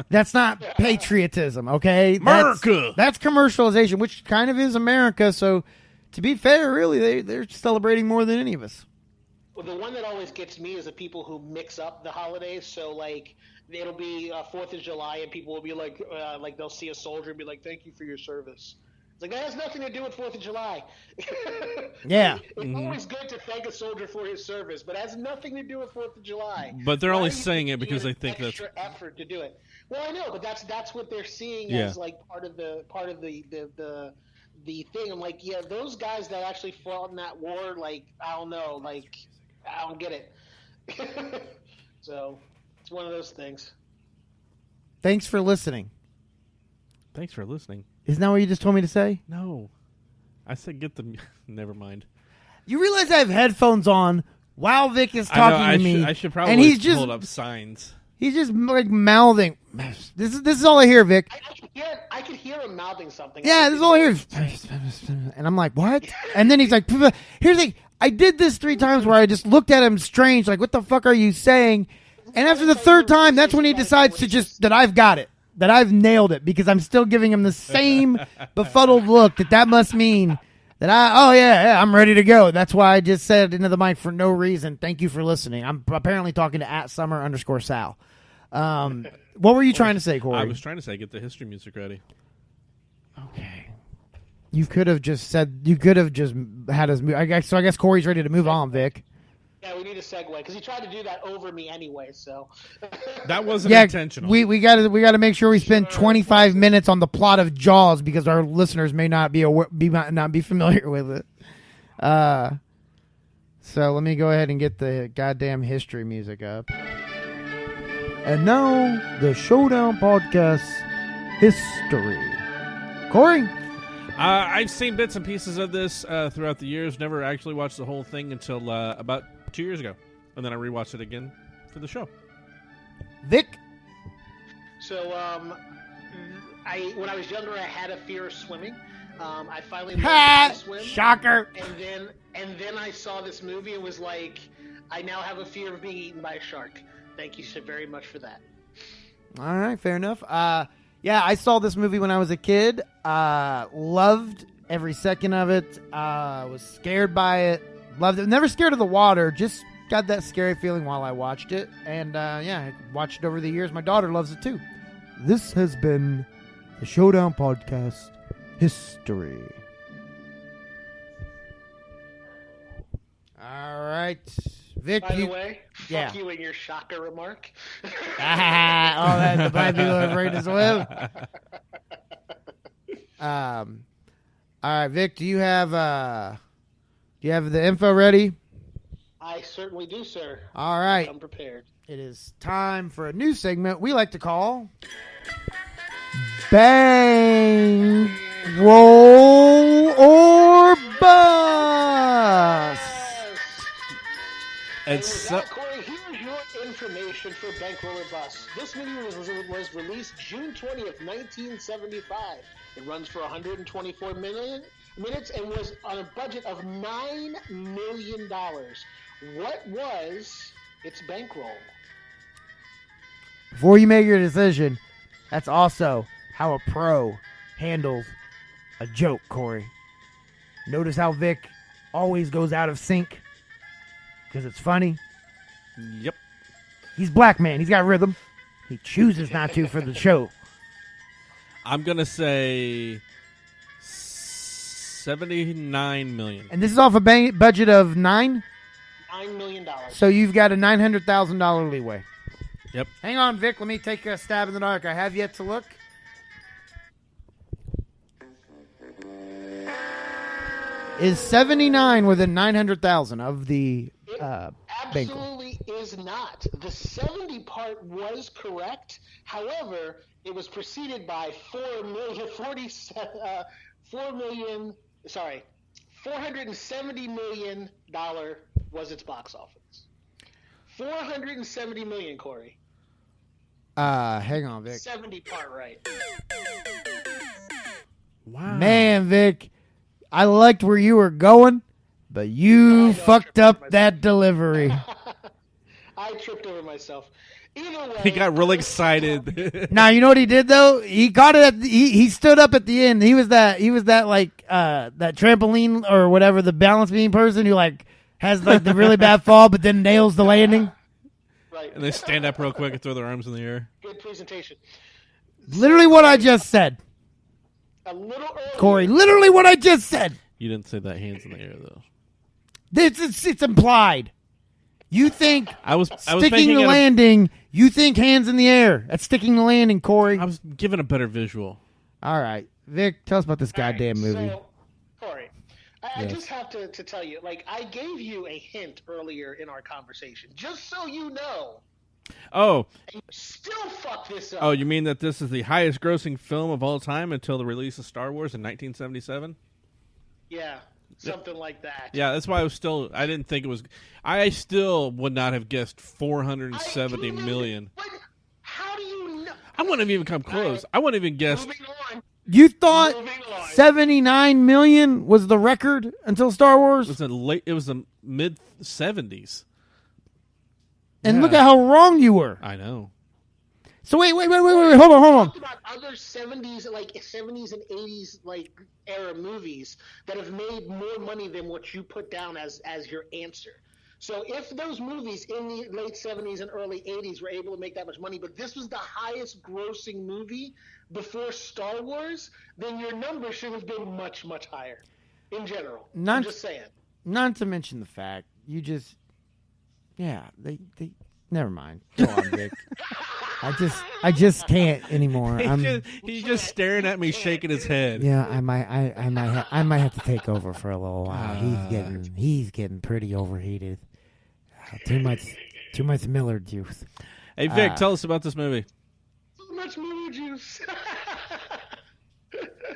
that's not patriotism, okay? America! That's commercialization, which kind of is America. So, to be fair, really, they're celebrating more than any of us. Well, the one that always gets me is the people who mix up the holidays. So, like, it'll be 4th of July, and people will be like they'll see a soldier and be like, "Thank you for your service." It's like, that has nothing to do with 4th of July. Yeah. It's always good to thank a soldier for his service, but it has nothing to do with 4th of July. But they're Why only do you saying it because they think that's extra effort to do it. Well, I know, but that's what they're seeing Yeah. as like part of the thing. I'm like, yeah, those guys that actually fought in that war, like, I don't know, like, I don't get it. So it's one of those things. Thanks for listening. Thanks for listening. Isn't that what you just told me to say? No. I said get the... Never mind. You realize I have headphones on while Vic is talking to me. I should probably and he's just, hold up signs. He's just like mouthing. This is all I hear, Vic. I could hear him mouthing something. Yeah, this is all I hear. And I'm like, what? And then he's like, here's the thing. I did this 3 times where I just looked at him strange, like, what the fuck are you saying? And after the 3rd time, that's when he decides to just, that I've got it. That I've nailed it, because I'm still giving him the same befuddled look that must mean that I'm ready to go. That's why I just said into the mic for no reason. Thank you for listening. I'm apparently talking to @summer_Sal. What were you trying to say, Corey? I was trying to say get the history music ready. Okay. You could have just had us move. I guess Corey's ready to move on, Vic. Yeah, we need a segue because he tried to do that over me anyway. So that wasn't intentional. We got to make sure we spend 25 minutes on the plot of Jaws, because our listeners may not be familiar with it. So let me go ahead and get the goddamn history music up. And now the Showdown Podcast history. Corey. I've seen bits and pieces of this throughout the years. Never actually watched the whole thing until about 2 years ago, and then I rewatched it again for the show. Vic? So, when I was younger, I had a fear of swimming. I finally learned to swim. Shocker! And then I saw this movie and was like, I now have a fear of being eaten by a shark. Thank you so very much for that. All right, fair enough. Yeah, I saw this movie when I was a kid. Loved every second of it. Was scared by it. Loved it. Never scared of the water. Just got that scary feeling while I watched it. And I watched it over the years. My daughter loves it too. This has been the Showdown Podcast history. All right. Vic, by the way, yeah. Fuck you and your shocker remark. That the black people are afraid to swim. All right, Vic, do you have the info ready? I certainly do, sir. All right. I'm prepared. It is time for a new segment we like to call Bang, Roll, or Bust. And with that, Corey, here's your information for Bankroll or Bust. This movie was released June 20th, 1975. It runs for 124 minutes and was on a budget of $9 million. What was its bankroll? Before you make your decision, that's also how a pro handles a joke, Corey. Notice how Vic always goes out of sync because it's funny. Yep. He's black man. He's got rhythm. He chooses not to for the show. I'm gonna say $79 million. And this is off a budget of $9 million. So you've got a $900,000 leeway. Yep. Hang on, Vic. Let me take a stab in the dark. I have yet to look. Is 79 within 900,000 of the bankroll? Absolutely is not. The 70 part was correct. However, it was preceded by $470 million was its box office. $470 million, Corey. Hang on, Vic. 70 part right. Wow. Man, Vic, I liked where you were going, but you fucked up that delivery. I tripped over myself. Either way, He got real excited. Now you know what he did though. He got it. He stood up at the end. He was that like that trampoline or whatever, the balance beam person who like has like the really bad fall, but then nails the landing. right. And they stand up real quick and throw their arms in the air. Good presentation. Literally what I just said, A little earlier. Corey. Literally what I just said. You didn't say that hands in the air though. It's implied. You think I was sticking thinking the landing. You think hands in the air. That's sticking the landing, Corey. I was given a better visual. All right, Vic, tell us about this goddamn movie. So, Corey, I just have to tell you, like, I gave you a hint earlier in our conversation, just so you know. Oh, And you still fuck this up. oh, you mean that this is the highest grossing film of all time until the release of Star Wars in 1977? Yeah, something like that. Yeah, that's why I didn't think it was. I still would not have guessed 470 million. But how do you know? I wouldn't have even come close. I wouldn't even guess. Moving on. You thought Moving on. 79 million was the record until Star Wars? It was the mid 70s. And Yeah. look at how wrong you were. I know. So wait, hold on. Talked about other 70s and 80s like era movies that have made more money than what you put down as your answer. So if those movies in the late 70s and early 80s were able to make that much money, but this was the highest grossing movie before Star Wars, then your number should have been much, much higher in general. I'm just saying. Not to mention the fact you just, they never mind. Go on, Vic. I just can't anymore. He's just staring at me, shaking his head. Yeah, I might have to take over for a little while. He's getting pretty overheated. Too much Miller juice. Hey, Vic, tell us about this movie. Too much moo juice.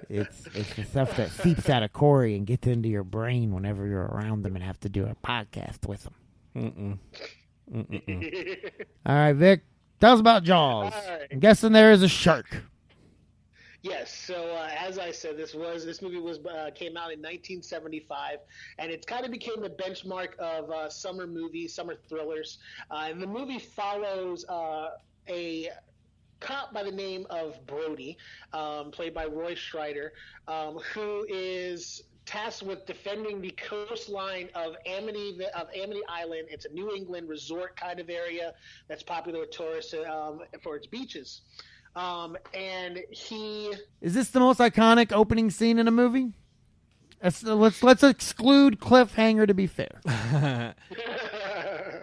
It's the stuff that seeps out of Corey and gets into your brain whenever you're around them and have to do a podcast with them. All right, Vic, tell us about Jaws. All right. I'm guessing there is a shark. Yes. So as I said, this movie came out in 1975, and it kind of became the benchmark of summer movies, summer thrillers. And the movie follows a cop by the name of Brody, played by Roy Schreider, who is tasked with defending the coastline of Amity Island. It's a New England resort kind of area that's popular with tourists for its beaches. And he Is this the most iconic opening scene in a movie? Let's exclude cliffhanger to be fair.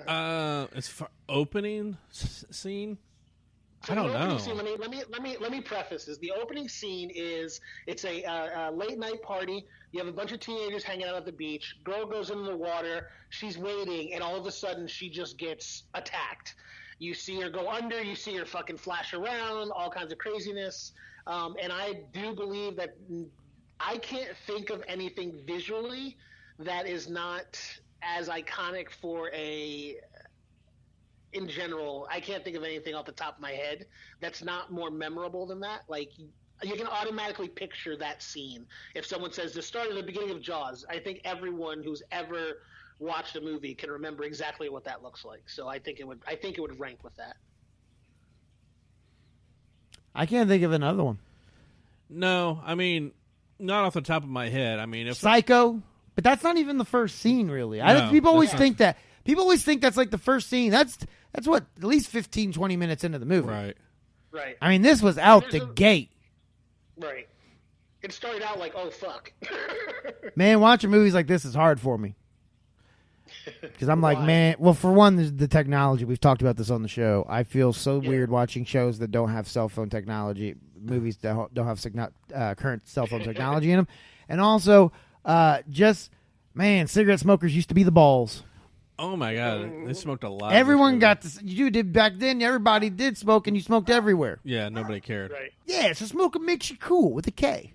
As far opening scene, I don't know. Scene, let me preface this. The opening scene is it's a late night party. You have a bunch of teenagers hanging out at the beach. Girl goes into the water. She's waiting, and all of a sudden she just gets attacked. You see her go under. You see her fucking flash around. All kinds of craziness. And I do believe that I can't think of anything visually that is not as iconic for in general, I can't think of anything off the top of my head that's not more memorable than that. Like, you can automatically picture that scene. If someone says the start of the beginning of Jaws, I think everyone who's ever watched a movie can remember exactly what that looks like. So I think it would rank with that. I can't think of another one. No, I mean, not off the top of my head. I mean, if Psycho, but that's not even the first scene, really. No, People always that's think that. People always think that's like the first scene. That's what, at least 15, 20 minutes into the movie. Right. Right. I mean, this was out the gate. Right. It started out like, oh, fuck. Man, watching movies like this is hard for me. Because I'm like, Why? man, well, for one, there's the technology. We've talked about this on the show. I feel so weird watching shows that don't have cell phone technology, movies that don't have current cell phone technology in them. And also, man, cigarette smokers used to be the balls. Oh, my God. They smoked a lot. Everyone got this. You did back then. Everybody did smoke, and you smoked everywhere. Yeah, nobody cared. Right. Yeah, so smoking makes you cool with a K.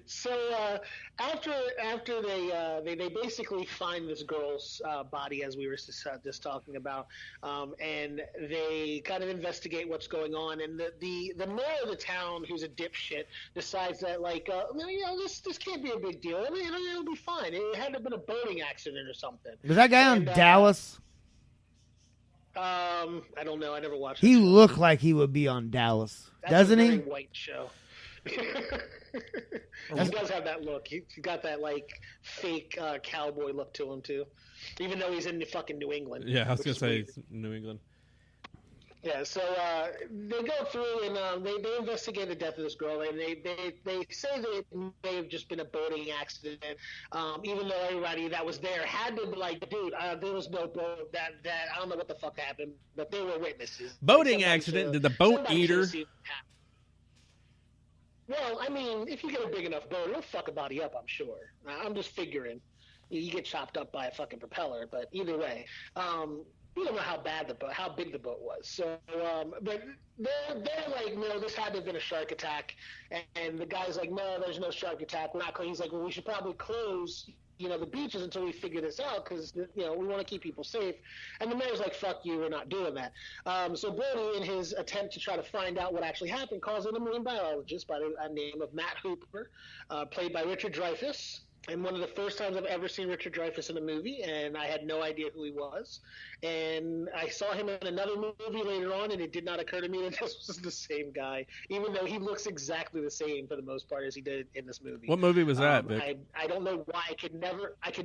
So after they basically find this girl's body, as we were just talking about, and they kind of investigate what's going on, and the mayor of the town, who's a dipshit, decides that this can't be a big deal. I mean, it'll be fine. It had to have been a boating accident or something. Was that guy on Dallas? I don't know. I never watched. He that show. looked like he would be on Dallas, doesn't a he? very white show. He does have that look. He's got that like fake cowboy look to him too, even though he's in the fucking New England. Yeah, I was which gonna is say weird. it's New England. Yeah, so they go through and they investigate the death of this girl, and they say that it may have just been a boating accident, even though everybody that was there had to be like, dude, there was no boat. That I don't know what the fuck happened, but they were witnesses. Boating Somebody accident? should've- Did the boat somebody eat her? should've seen it happen. Well, I mean, if you get a big enough boat, it'll fuck a body up, I'm sure. I'm just figuring. You get chopped up by a fucking propeller, but either way, we don't know how big the boat was. So, but they're like, no, this had to have been a shark attack. And the guy's like, no, there's no shark attack. We're not. He's like, well, we should probably close, the beaches until we figure this out because, we want to keep people safe. And the mayor's like, fuck you, we're not doing that. So Brody, in his attempt to try to find out what actually happened, calls in a marine biologist by the name of Matt Hooper, played by Richard Dreyfuss. And one of the first times I've ever seen Richard Dreyfuss in a movie, and I had no idea who he was. And I saw him in another movie later on, and it did not occur to me that this was the same guy, even though he looks exactly the same for the most part as he did in this movie. What movie was that, Vic? I don't know why I could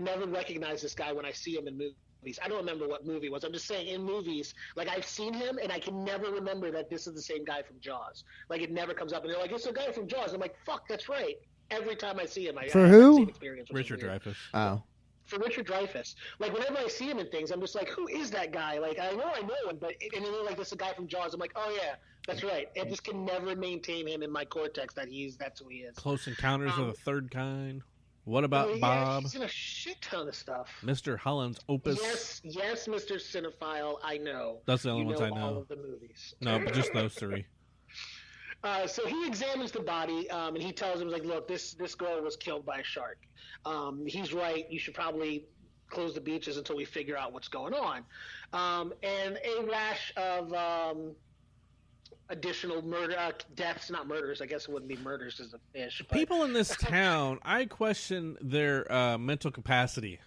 never recognize this guy when I see him in movies. I don't remember what movie it was. I'm just saying in movies, like I've seen him, and I can never remember that this is the same guy from Jaws. Like it never comes up, and they're like, it's the guy from Jaws. I'm like, fuck, that's right. Every time I see him, I For have who? that same experience, which is Richard weird. Dreyfuss. Oh. For Richard Dreyfuss. Like, whenever I see him in things, I'm just like, who is that guy? Like, I know him, but, and then they're like, this is a guy from Jaws. I'm like, oh, yeah, that's right. I just can never maintain him in my cortex that's who he is. Close Encounters of the Third Kind. What about Yeah, Bob? he's in a shit ton of stuff. Mr. Holland's Opus. Yes, Mr. Cinephile, I know. That's the only You ones I know. all of the movies. No, but just those three. So he examines the body, and he tells him, like, look, this girl was killed by a shark. He's right. You should probably close the beaches until we figure out what's going on. And a rash of additional deaths, not murders. I guess it wouldn't be murders as a fish. But, People in this town, I question their mental capacity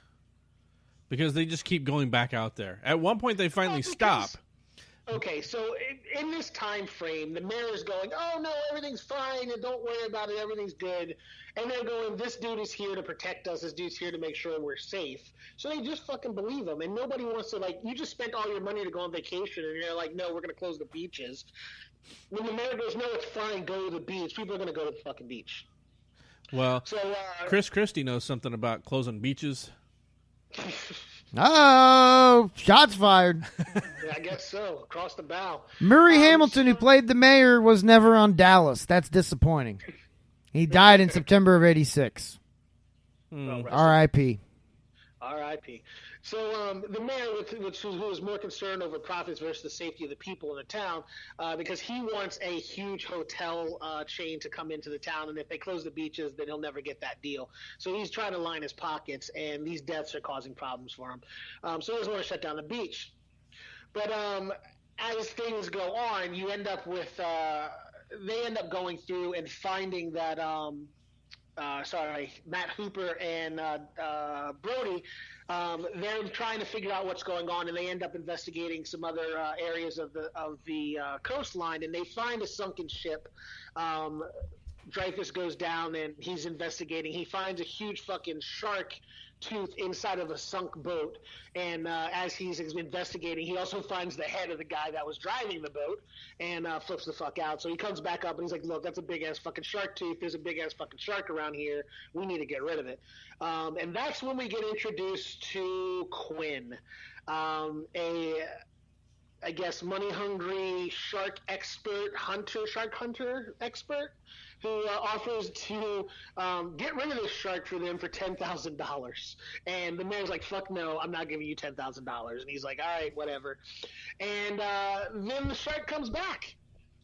because they just keep going back out there. At one point, they finally stop. Okay, so in this time frame, the mayor is going, oh, no, everything's fine, and don't worry about it, everything's good. And they're going, this dude is here to protect us, this dude's here to make sure we're safe. So they just fucking believe him, and nobody wants to, like, you just spent all your money to go on vacation, and you're like, no, we're going to close the beaches. When the mayor goes, no, it's fine, go to the beach, people are going to go to the fucking beach. Well, So, Chris Christie knows something about closing beaches. Oh, shots fired. yeah, I guess so, across the bow. Murray Hamilton, who played the mayor, was never on Dallas. That's disappointing. He died in September of '86. Well, R.I.P. R.I.P. So the mayor, who was more concerned over profits versus the safety of the people in the town, because he wants a huge hotel chain to come into the town, and if they close the beaches, then he'll never get that deal. So he's trying to line his pockets, and these deaths are causing problems for him. So he doesn't want to shut down the beach. But as things go on, you end up with they end up going through and finding that Matt Hooper and Brody, they're trying to figure out what's going on, and they end up investigating some other areas of the coastline, and they find a sunken ship. Dreyfuss goes down and he's investigating. He finds a huge fucking shark tooth inside of a sunk boat. And as he's investigating, he also finds the head of the guy that was driving the boat and flips the fuck out. So he comes back up and he's like, look, that's a big-ass fucking shark tooth. There's a big-ass fucking shark around here. We need to get rid of it. And that's when we get introduced to Quinn, I guess, money-hungry shark hunter expert, who offers to get rid of this shark for them for $10,000. And the man's like, fuck no, I'm not giving you $10,000. And he's like, all right, whatever. And then the shark comes back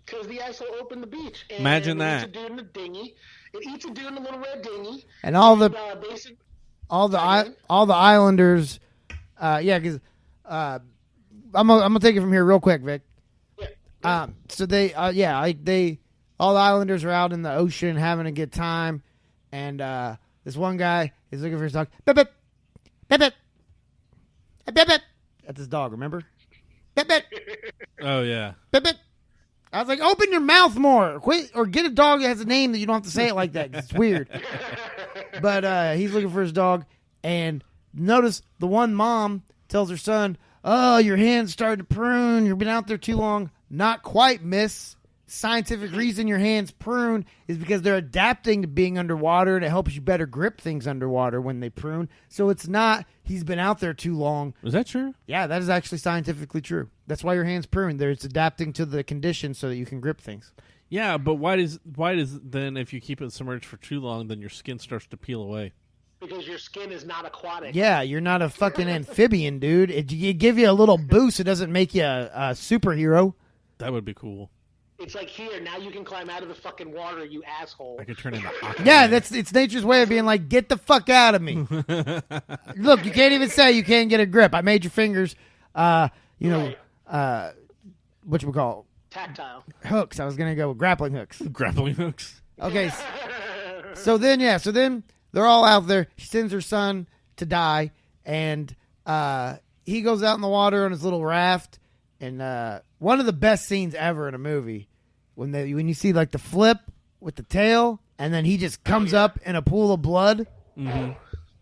because the asshole opened the beach. And Imagine that. It eats a dude in a dinghy. It eats a dude in a little red dinghy. And all the Islanders, because I'm gonna take it from here real quick, Vic. Yeah. So they all the Islanders are out in the ocean having a good time, and this one guy is looking for his dog. Bip bip, bip bip, bip bip. That's his dog. Remember? Bip bip. Oh yeah. Bip bip. I was like, open your mouth more, quit, or get a dog that has a name that you don't have to say it like that 'cause it's weird. But he's looking for his dog, and notice the one mom tells her son, "Oh, your hand's starting to prune. You've been out there too long." Not quite, miss. Scientific reason your hands prune is because they're adapting to being underwater, and it helps you better grip things underwater when they prune. So it's not he's been out there too long. Is that true? Yeah, that is actually scientifically true. That's why your hands prune. It's adapting to the conditions so that you can grip things. Yeah, but why does then if you keep it submerged for too long, then your skin starts to peel away? Because your skin is not aquatic. Yeah, you're not a fucking amphibian, dude. It give you a little boost. It doesn't make you a superhero. That would be cool. It's like, here, now you can climb out of the fucking water, you asshole. I could turn into Aquaman. Yeah, it's nature's way of being like, get the fuck out of me. Look, you can't even say you can't get a grip. I made your fingers, what you call Tactile. hooks. I was gonna go with grappling hooks. Grappling hooks. Okay, so then they're all out there. She sends her son to die, and he goes out in the water on his little raft. And one of the best scenes ever in a movie, when you see like the flip with the tail, and then he just comes up in a pool of blood,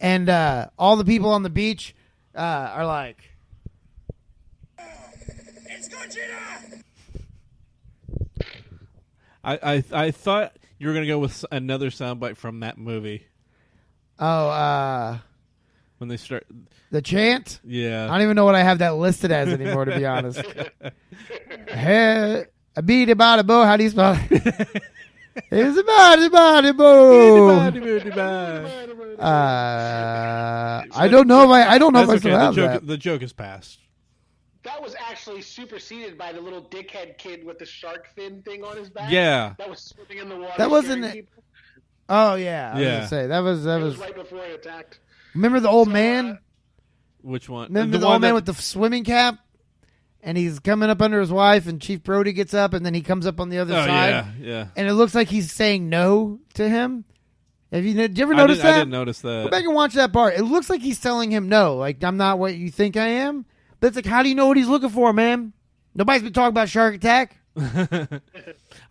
and all the people on the beach are like, It's Gogeta! I thought you were gonna go with another soundbite from that movie oh, when they start. the chant. I Yeah. don't even know what I have that listed as anymore, to be honest. Hey, a beady body bo. How do you spell it? It's a body bo. I don't know if I don't know if I That's still okay. have that. The joke is past. That was actually superseded by the little dickhead kid with the shark fin thing on his back. Yeah. That was swimming in the water. That wasn't scaring it. people. Oh yeah, I was Yeah. gonna say that was. It was right before it attacked. Remember the old man? Which one? Remember the one old man that- with the swimming cap? And he's coming up under his wife, and Chief Brody gets up, and then he comes up on the other Oh side, yeah. and it looks like he's saying no to him. Did you ever notice that? I didn't notice Go that. back and watch that part. It looks like he's telling him no, like I'm not what you think I am. But it's like, how do you know what he's looking for, man? Nobody's been talking about Shark Attack. You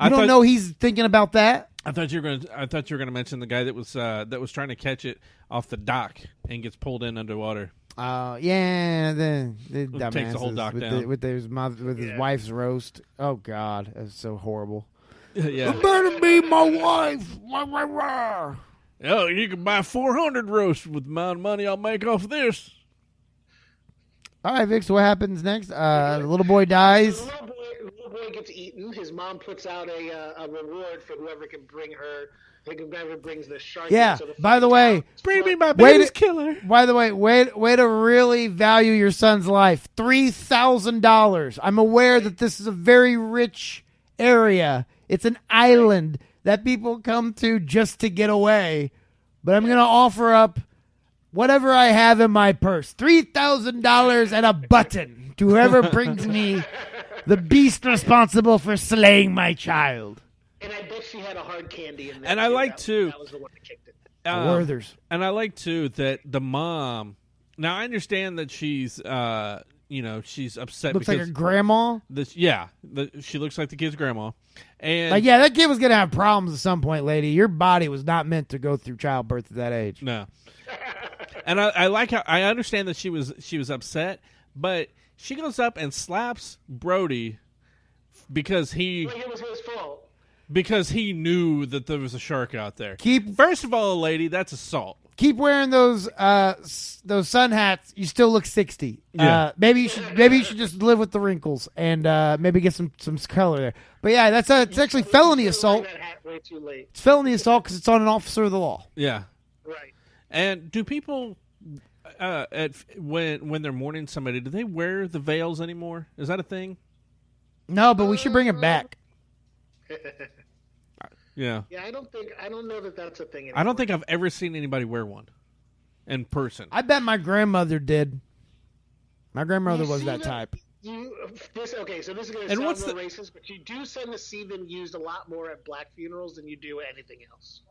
don't know he's thinking about that. I thought you were gonna mention the guy that was trying to catch it off the dock and gets pulled in underwater. Yeah, the dumbasses takes the whole dock down. with his wife's roast. Oh God, that's so horrible. Yeah. Better be my wife. Rah, rah, rah. Oh, you can buy 400 roasts with the amount of money I'll make off this. Uh, All right, Vic. So what happens next? The little boy dies. The little boy gets eaten. His mom puts out a reward for whoever can bring her. Whoever brings the shark. Yeah. in, so By the way, Bring me my Wait baby's a- killer. By the way, way to really value your son's life. $3,000. I'm aware that this is a very rich area. It's an island that people come to just to get away. But I'm going to offer up whatever I have in my purse. $3,000 and a button to whoever brings me the beast responsible for slaying my child. And I bet she had a hard candy in there. And I like that, to- That was the one that kicked it. Werther's. And I like too that the mom. Now I understand that she's, she's upset Looks like because her grandma. she looks like the kid's grandma, and Like, yeah, that kid was going to have problems at some point, lady. Your body was not meant to go through childbirth at that age. no, And I like how I understand that she was upset, but she goes up and slaps Brody because Like it was his fault. because he knew that there was a shark out there. First of all, lady, that's assault. Keep wearing those sun hats. You still look 60. Yeah. Maybe you should just live with the wrinkles and maybe get some color there. But yeah, it's actually felony assault. That hat way too late. It's felony assault because it's on an officer of the law. Yeah. Right. And do people when they're mourning somebody, do they wear the veils anymore? Is that a thing? No, but we should bring it back. Yeah. Yeah, I don't know that that's a thing anymore. I don't think I've ever seen anybody wear one in person. I bet my grandmother did. My grandmother You was see that them- type. Okay, so this is going And to what's sound real racist, but you do tend to see them used a lot more at black funerals than you do at anything else.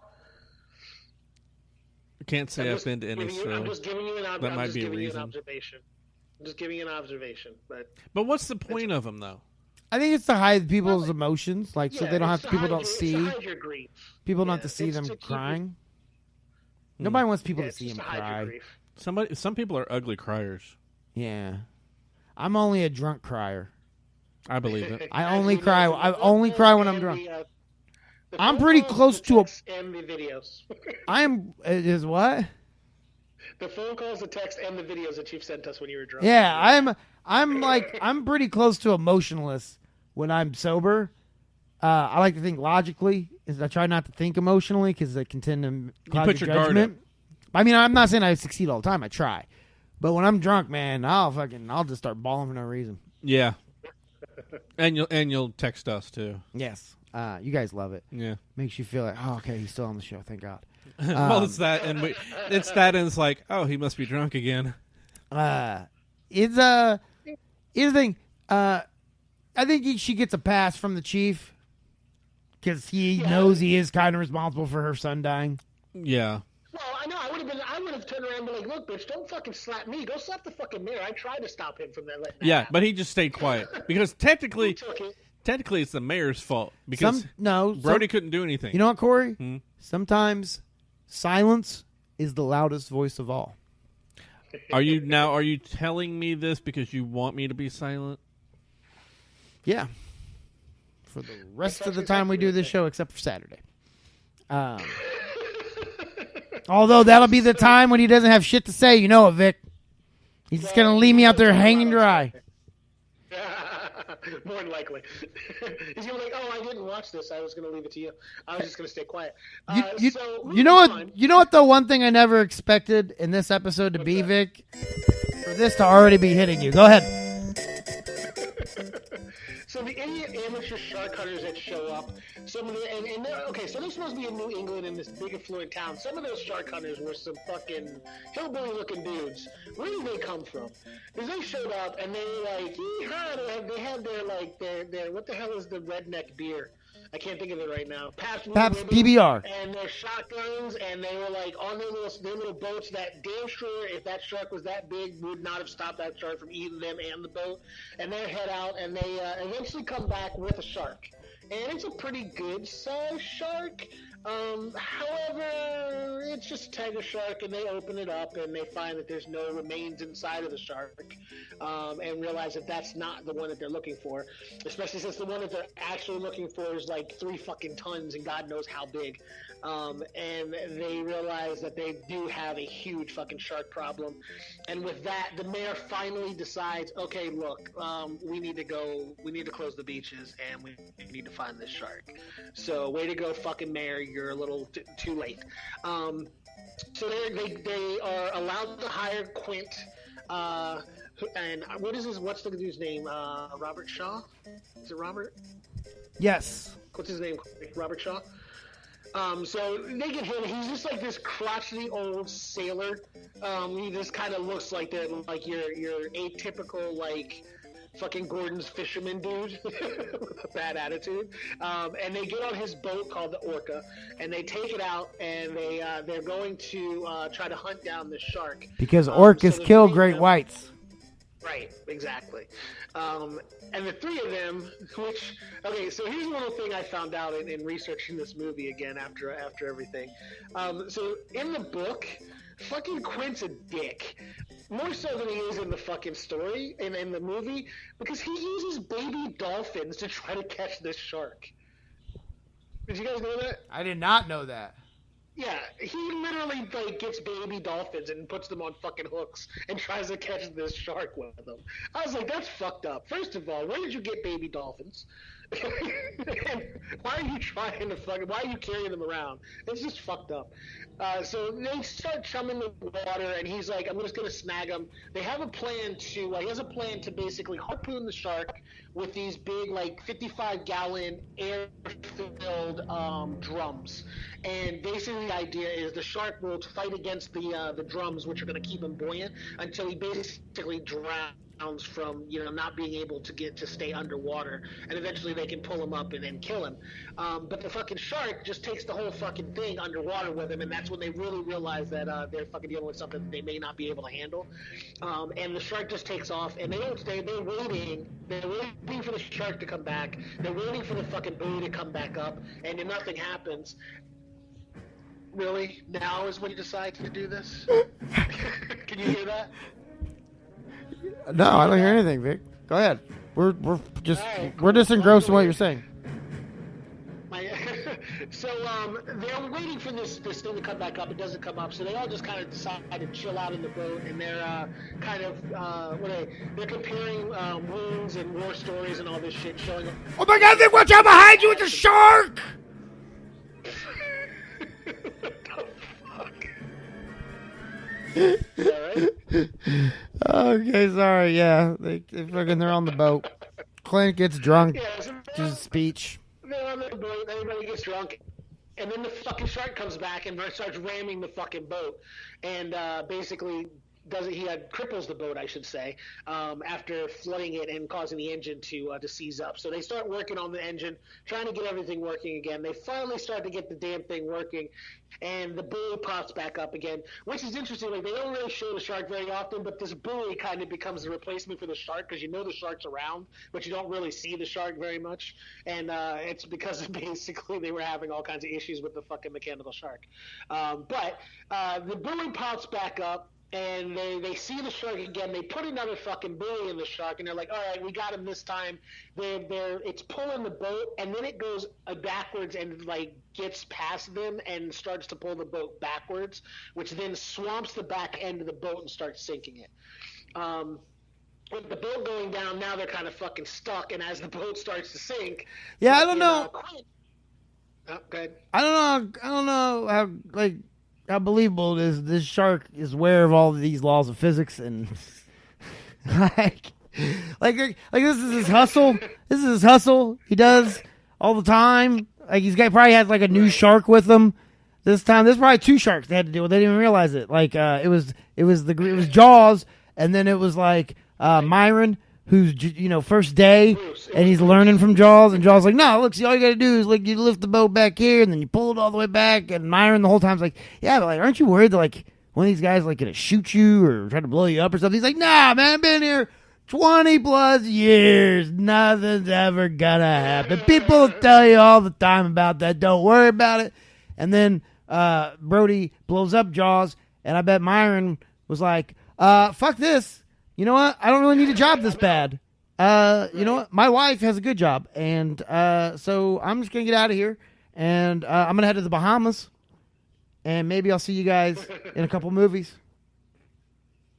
I can't say I've been to any, I'm just giving you an that might be a an reason. observation. I'm just giving you an observation, but what's the point of them, though? I think it's to hide people's emotions, so they don't have to. People don't see. To hide your grief. People don't Yeah, have to see it's them to keep crying. Nobody wants people Yeah, to it's see just him to hide your cry. grief. Some people are ugly criers. Yeah, I'm only a drunk crier. I believe it. I only cry. I only cry when I'm drunk. The I'm phone pretty calls, close the to a- texts, and the videos. I'm is what? The phone calls, the text, and the videos that you've sent us when you were drunk. Yeah, I'm pretty close to emotionless when I'm sober. I like to think logically. I try not to think emotionally because I can tend to cloud put your your guard judgment. I mean, I'm not saying I succeed all the time. I try, but when I'm drunk, man, I'll just start bawling for no reason. Yeah. And you'll text us too. Yes, you guys love it. Yeah. Makes you feel like, oh, okay, he's still on the show. Thank God. Well, it's that, and it's like, oh, he must be drunk again. Here's the thing. I think she gets a pass from the chief because he knows he is kind of responsible for her son dying. Yeah. Well, I know. I would have turned around and been like, "Look, bitch, don't fucking slap me. Go slap the fucking mayor." I tried to stop him from that. Letting that Yeah, happen. but he just stayed quiet because He technically took it. it's the mayor's fault because Brody Brody couldn't do anything. You know what, Corey? Hmm? Sometimes silence is the loudest voice of all. Are you telling me this because you want me to be silent? Yeah. For the rest of the time we do this show, except for Saturday. Although that'll be the time when he doesn't have shit to say. You know it, Vic. He's just going to leave me out there hanging dry. More than likely. He's gonna be like, "Oh, I didn't watch this. I was gonna leave it to you. I was just gonna stay quiet." You know what? You know what? The one thing I never expected in this episode to be, Vic, for this to already be hitting you. Go ahead. So the idiot amateur shark hunters that show up, some of the so they're supposed to be in New England in this big affluent town. Some of those shark hunters were some fucking hillbilly looking dudes. Where did they come from? Because they showed up and they were like, yeehaw, they had their what the hell is the redneck beer? I can't think of it right now. Pabst PBR. And their shotguns, and they were like on their little boats. That damn sure, if that shark was that big, would not have stopped that shark from eating them and the boat. And they head out, and they eventually come back with a shark. And it's a pretty good size shark. However, it's just a tiger shark, and they open it up, and they find that there's no remains inside of the shark, and realize that that's not the one that they're looking for, especially since the one that they're actually looking for is like 3 fucking tons and God knows how big. And they realize that they do have a huge fucking shark problem. And with that, the mayor finally decides, okay, look, we need to close the beaches, and we need to find this shark. So way to go, fucking mayor, you're a little too late. So they are allowed to hire Quint, and what's the dude's name? Robert Shaw? Is it Robert? Yes. What's his name? Robert Shaw? So they get him. He's just like this crotchety old sailor. He just kind of looks like your atypical like fucking Gordon's fisherman dude with a bad attitude. And they get on his boat called the Orca, and they take it out, and they're going to try to hunt down the shark Because orcas kill great whites. Right, exactly. And the 3 of them, so here's one thing I found out in researching this movie again after everything. So in the book, fucking Quint's a dick. More so than he is in the fucking story, in the movie, because he uses baby dolphins to try to catch this shark. Did you guys know that? I did not know that. Yeah, he literally like gets baby dolphins and puts them on fucking hooks and tries to catch this shark with them. I was like, that's fucked up. First of all, where did you get baby dolphins? And why are you trying to why are you carrying them around? It's just fucked up. So they start chumming the water, and he's like, I'm just going to snag them. They have a plan he has a plan to basically harpoon the shark with these big, like, 55-gallon air-filled drums. And basically the idea is the shark will fight against the drums, which are going to keep him buoyant, until he basically drowns from not being able to stay underwater, and eventually they can pull him up and then kill him. But the fucking shark just takes the whole fucking thing underwater with him, and that's when they really realize that they're fucking dealing with something they may not be able to handle. And the shark just takes off, and they don't stay. They're waiting for the shark to come back. They're waiting for the fucking buoy to come back up, and then nothing happens. Really? Now is when you decide to do this? Can you hear that? No, I don't hear anything, Vic. Go ahead. We're just right, we're just engrossed in what you're saying. So they're waiting for this thing to come back up. It doesn't come up, so they all just kind of decide to chill out in the boat, and they're they're comparing wounds and war stories and all this shit, showing. Oh my God, Vic! Watch out behind you! It's a shark! Alright. Okay, sorry. Yeah, they're on the boat. Clint gets drunk. Yeah, so His speech. they're on the boat. Everybody gets drunk, and then the fucking shark comes back and starts ramming the fucking boat, and basically cripples the boat, I should say, after flooding it and causing the engine to seize up. So they start working on the engine, trying to get everything working again. They finally start to get the damn thing working, and the buoy pops back up again, which is interesting. Like, they don't really show the shark very often, but this buoy kind of becomes the replacement for the shark, because the shark's around, but you don't really see the shark very much. And it's because basically they were having all kinds of issues with the fucking mechanical shark. But the buoy pops back up, and they see the shark again. They put another fucking buoy in the shark, and they're like, all right, we got him this time. It's pulling the boat, and then it goes backwards and, like, gets past them and starts to pull the boat backwards, which then swamps the back end of the boat and starts sinking it. With the boat going down, now they're kind of fucking stuck, and as the boat starts to sink... Yeah, I don't know. Oh, go ahead. I don't know how, like... How believable it is this shark is aware of all of these laws of physics and like this is his hustle. This is his hustle. He does all the time. Like probably has like a new shark with him this time. There's probably two sharks they had to deal with. They didn't even realize it. Like it was Jaws, and then it was like Myron, who's first day, and he's learning from Jaws, and Jaws like, no, look, see, all you gotta do is like you lift the boat back here, and then you pull it all the way back, and Myron the whole time's like, yeah, but like, aren't you worried that like one of these guys like gonna shoot you or try to blow you up or something? He's like, nah, man, I've been here 20 plus years, nothing's ever gonna happen. People tell you all the time about that, don't worry about it. And then Brody blows up Jaws, and I bet Myron was like, fuck this. You know what? I don't really need a job this bad. You know what? My wife has a good job. And so I'm just going to get out of here. And I'm going to head to the Bahamas. And maybe I'll see you guys in a couple movies.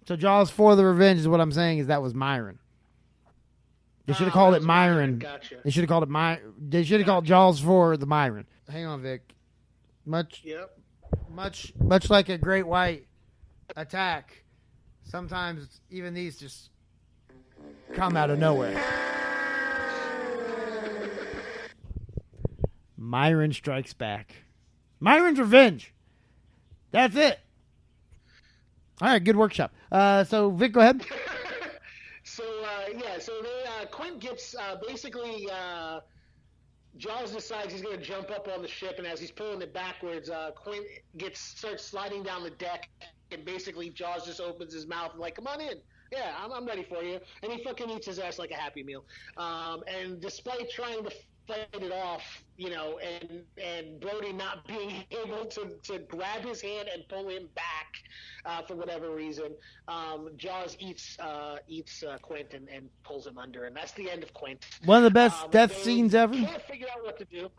So Jaws for the Revenge is what I'm saying is that was Myron. They should have called it Myron. Gotcha. They should have called it They should have called Jaws for the Myron. Hang on, Vic. Much like a great white attack. Sometimes even these just come out of nowhere. Myron Strikes Back. Myron's Revenge. That's it. All right, good workshop. So, Vic, go ahead. So Quint gets basically... Jaws decides he's going to jump up on the ship, and as he's pulling it backwards, Quint starts sliding down the deck, and basically Jaws just opens his mouth and like, come on in. Yeah, I'm ready for you. And he fucking eats his ass like a Happy Meal. And despite trying to fight it off, and Brody not being able to grab his hand and pull him back for whatever reason, Jaws eats Quint and pulls him under, and that's the end of Quint. One of the best death scenes ever. Can't figure out what to do.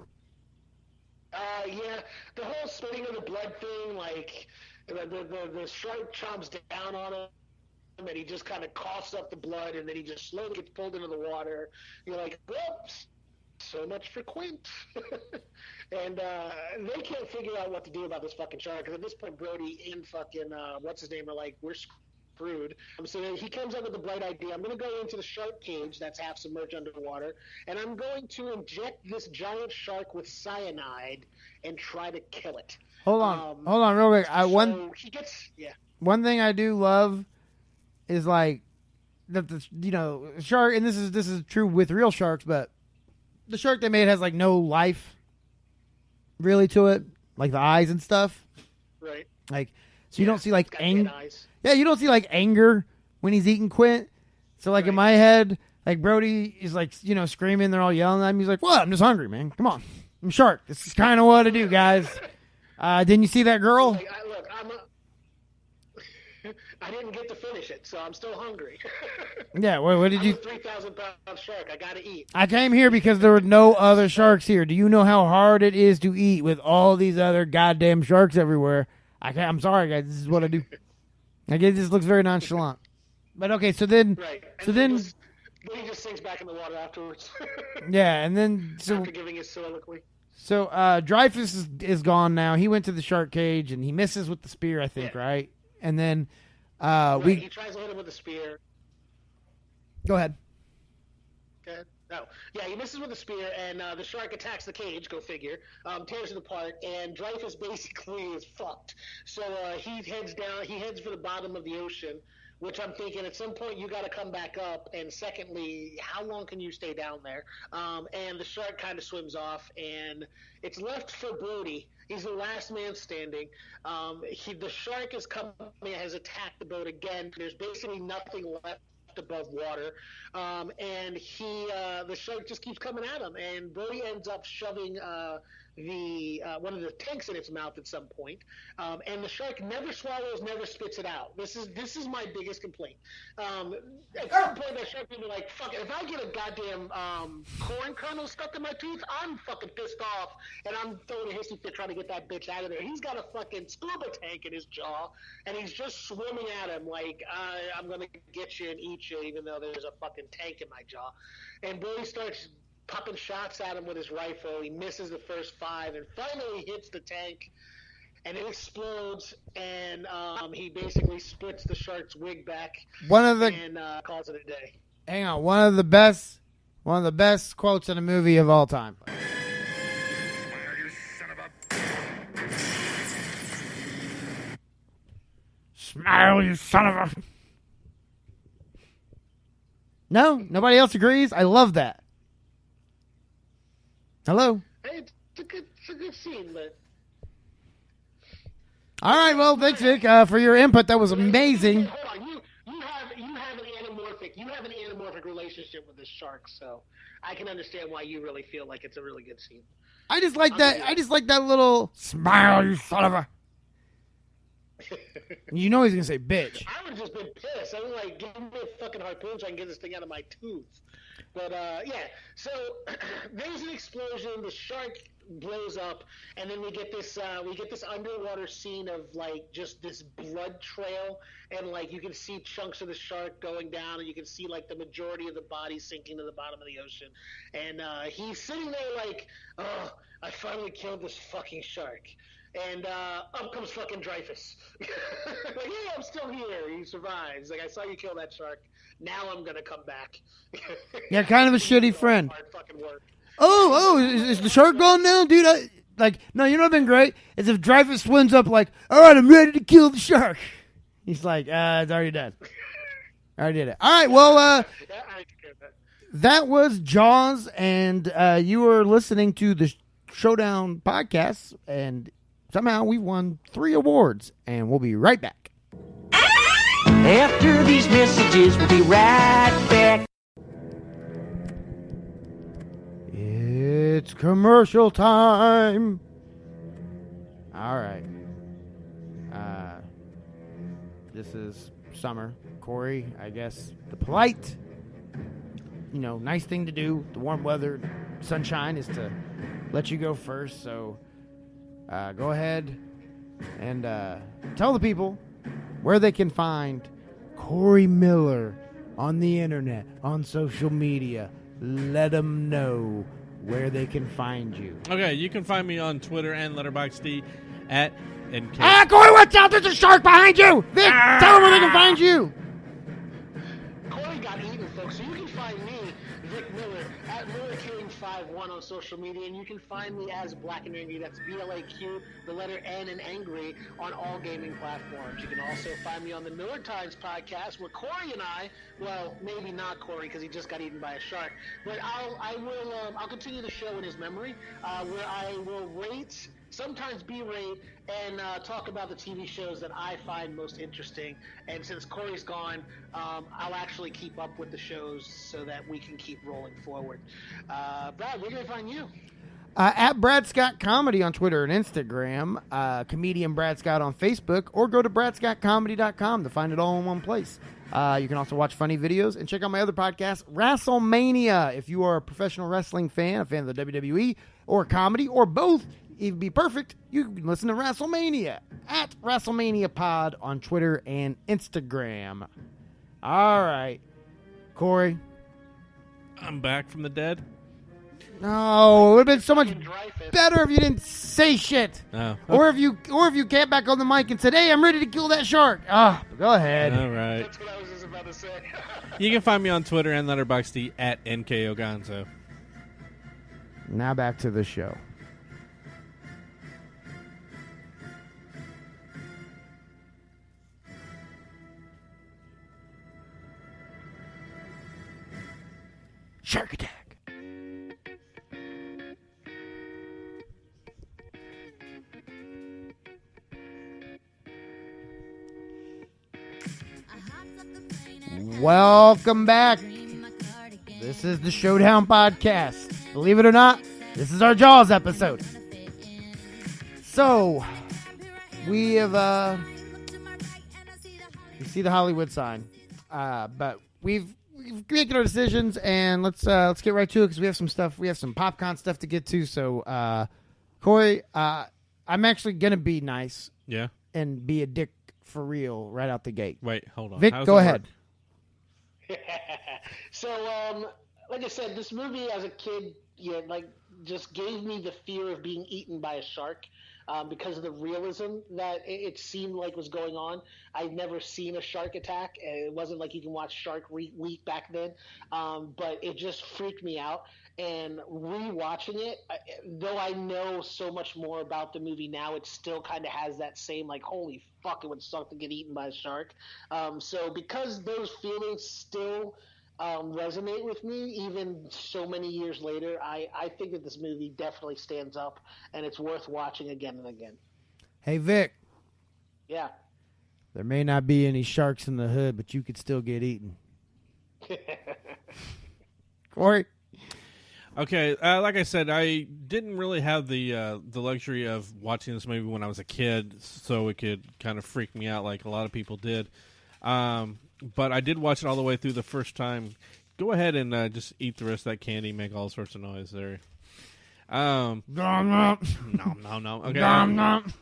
Yeah, the whole spitting of the blood thing, like the shark chomps down on him, and he just kind of coughs up the blood, and then he just slowly gets pulled into the water. You're like, whoops, so much for Quint. And they can't figure out what to do about this fucking shark, because at this point, Brody and fucking, what's his name, are like, we're screwed. So he comes up with the bright idea. I'm going to go into the shark cage that's half submerged underwater, and I'm going to inject this giant shark with cyanide and try to kill it. Hold on, real quick. One thing I do love is like that the shark, and this is true with real sharks, but the shark they made has like no life really to it, like the eyes and stuff. Right. Like so you don't see like anger. Yeah, you don't see like anger when he's eating Quint. So like in my head, like Brody is like screaming, they're all yelling at him. He's like, "What? I'm just hungry, man. Come on, I'm a shark. This is kind of what I do, guys." Didn't you see that girl? Like, I didn't get to finish it, so I'm still hungry. Yeah, what did you? I'm a 3,000-pound shark. I gotta eat. I came here because there were no other sharks here. Do you know how hard it is to eat with all these other goddamn sharks everywhere? I'm sorry, guys. This is what I do. I guess this looks very nonchalant. But okay, so then, right. then he just sinks back in the water afterwards. Yeah, and then after giving his soliloquy. So Dreyfus is gone now. He went to the shark cage and he misses with the spear, I think, right? And then he tries to hit him with a spear. Go ahead. He misses with a spear, and the shark attacks the cage. Go figure. Tears it apart, and Dreyfus basically is fucked. So he heads down. He heads for the bottom of the ocean, which I'm thinking at some point you got to come back up. And secondly, how long can you stay down there? And the shark kind of swims off, and it's left for Brody. He's the last man standing. The shark has attacked the boat again. There's basically nothing left above water, and the shark just keeps coming at him, and Brody ends up shoving one of the tanks in its mouth at some point, and the shark never swallows, never spits it out. This is my biggest complaint. At some point, that shark will be like, "Fuck it! If I get a goddamn corn kernel stuck in my tooth, I'm fucking pissed off, and I'm throwing a hissy fit trying to get that bitch out of there." He's got a fucking scuba tank in his jaw, and he's just swimming at him like, "I'm gonna get you and eat you," even though there's a fucking tank in my jaw. And Brody starts popping shots at him with his rifle. He misses the first 5 and finally hits the tank, and it explodes, and he basically splits the shark's wig back and calls it a day. Hang on, one of the best quotes in a movie of all time. Smile, you son of a... No? Nobody else agrees? I love that. Hello? It's a good scene, but... All right, well, thanks, Vic, for your input. That was amazing. Hold on, you have an anamorphic relationship with this shark, so I can understand why you really feel like it's a really good scene. I just like that little smile, you son of a... You know he's gonna say bitch. I would have just been pissed. I was like, give me a fucking harpoon so I can get this thing out of my tooth. But so there's an explosion. The shark blows up, and then we get this underwater scene of like just this blood trail, and like you can see chunks of the shark going down, and you can see like the majority of the body sinking to the bottom of the ocean, and he's sitting there like, "Oh, I finally killed this fucking shark." And up comes fucking Dreyfus. Like, yeah, I'm still here. He survives. Like, I saw you kill that shark. Now I'm gonna come back. Yeah, kind of a shitty friend. Hard fucking work. Is the shark gone now, dude? No, you know what'd been great is if Dreyfus swims up like, all right, I'm ready to kill the shark. He's like, it's already done. I already did it. All right, well, that was Jaws, and you were listening to the Showdown podcast, and somehow we won 3 awards, and we'll be right back. After these messages, we'll be right back. It's commercial time. All right. This is summer. Corey, I guess the polite, nice thing to do, the warm weather, sunshine, is to let you go first. So go ahead and tell the people where they can find Corey Miller on the internet, on social media. Let them know where they can find you. Okay, you can find me on Twitter and Letterboxd at NK. Corey, watch out! There's a shark behind you! Vic, tell them where they can find you! Corey got eaten, folks. So you can find me, Vic Miller, at MillerKing51 on social media, and you can find me as Black and Angry. That's BLAQ, the letter N, and Angry on all gaming platforms. You can also find me on the Miller Times podcast, where Corey and I, well, maybe not Corey because he just got eaten by a shark, but I'll continue the show in his memory, where I will rate, sometimes berate, and talk about the TV shows that I find most interesting. And since Corey's gone, I'll actually keep up with the shows so that we can keep rolling forward. Brad, where can I find you? At Brad Scott Comedy on Twitter and Instagram, comedian Brad Scott on Facebook, or go to bradscottcomedy.com to find it all in one place. You can also watch funny videos and check out my other podcast, WrestleMania. If you are a professional wrestling fan, a fan of the WWE, or comedy, or both, it'd be perfect. You can listen to WrestleMania at WrestleMania Pod on Twitter and Instagram. All right, Corey. I'm back from the dead. No, it would have been so much better if you didn't say shit. Oh. Or if you came back on the mic and said, "Hey, I'm ready to kill that shark." Go ahead. All right. That's what I was just about to say. You can find me on Twitter and Letterboxd at NKOgonzo. Now back to the show. Shark attack. Welcome back. This is the Showdown Podcast. Believe it or not, this is our Jaws episode. So, we have, you see the Hollywood sign, but we've making our decisions, and let's get right to it because we have some stuff. We have some PopCon stuff to get to. So, Corey, I'm actually gonna be nice, Yeah. and be a dick for real right out the gate. Wait, hold on. Vic, How does go that ahead. work? So, like I said, this movie as a kid, just gave me the fear of being eaten by a shark because of the realism that it seemed like was going on. I've never seen a shark attack. It wasn't like you can watch Shark Week back then, but it just freaked me out. And rewatching it, though I know so much more about the movie now, it still kind of has that same holy fuck, it would suck to get eaten by a shark. So because those feelings still resonate with me even so many years later, I think that this movie definitely stands up and it's worth watching again and again. Hey, Vic. Yeah. There may not be any sharks in the hood, but you could still get eaten. Corey? Okay, like I said, I didn't really have the luxury of watching this movie when I was a kid, so it could kind of freak me out like a lot of people did. But I did watch it all the way through the first time. Go ahead and just eat the rest of that candy, make all sorts of noise there. Nom nom. No. Okay. Nom nom.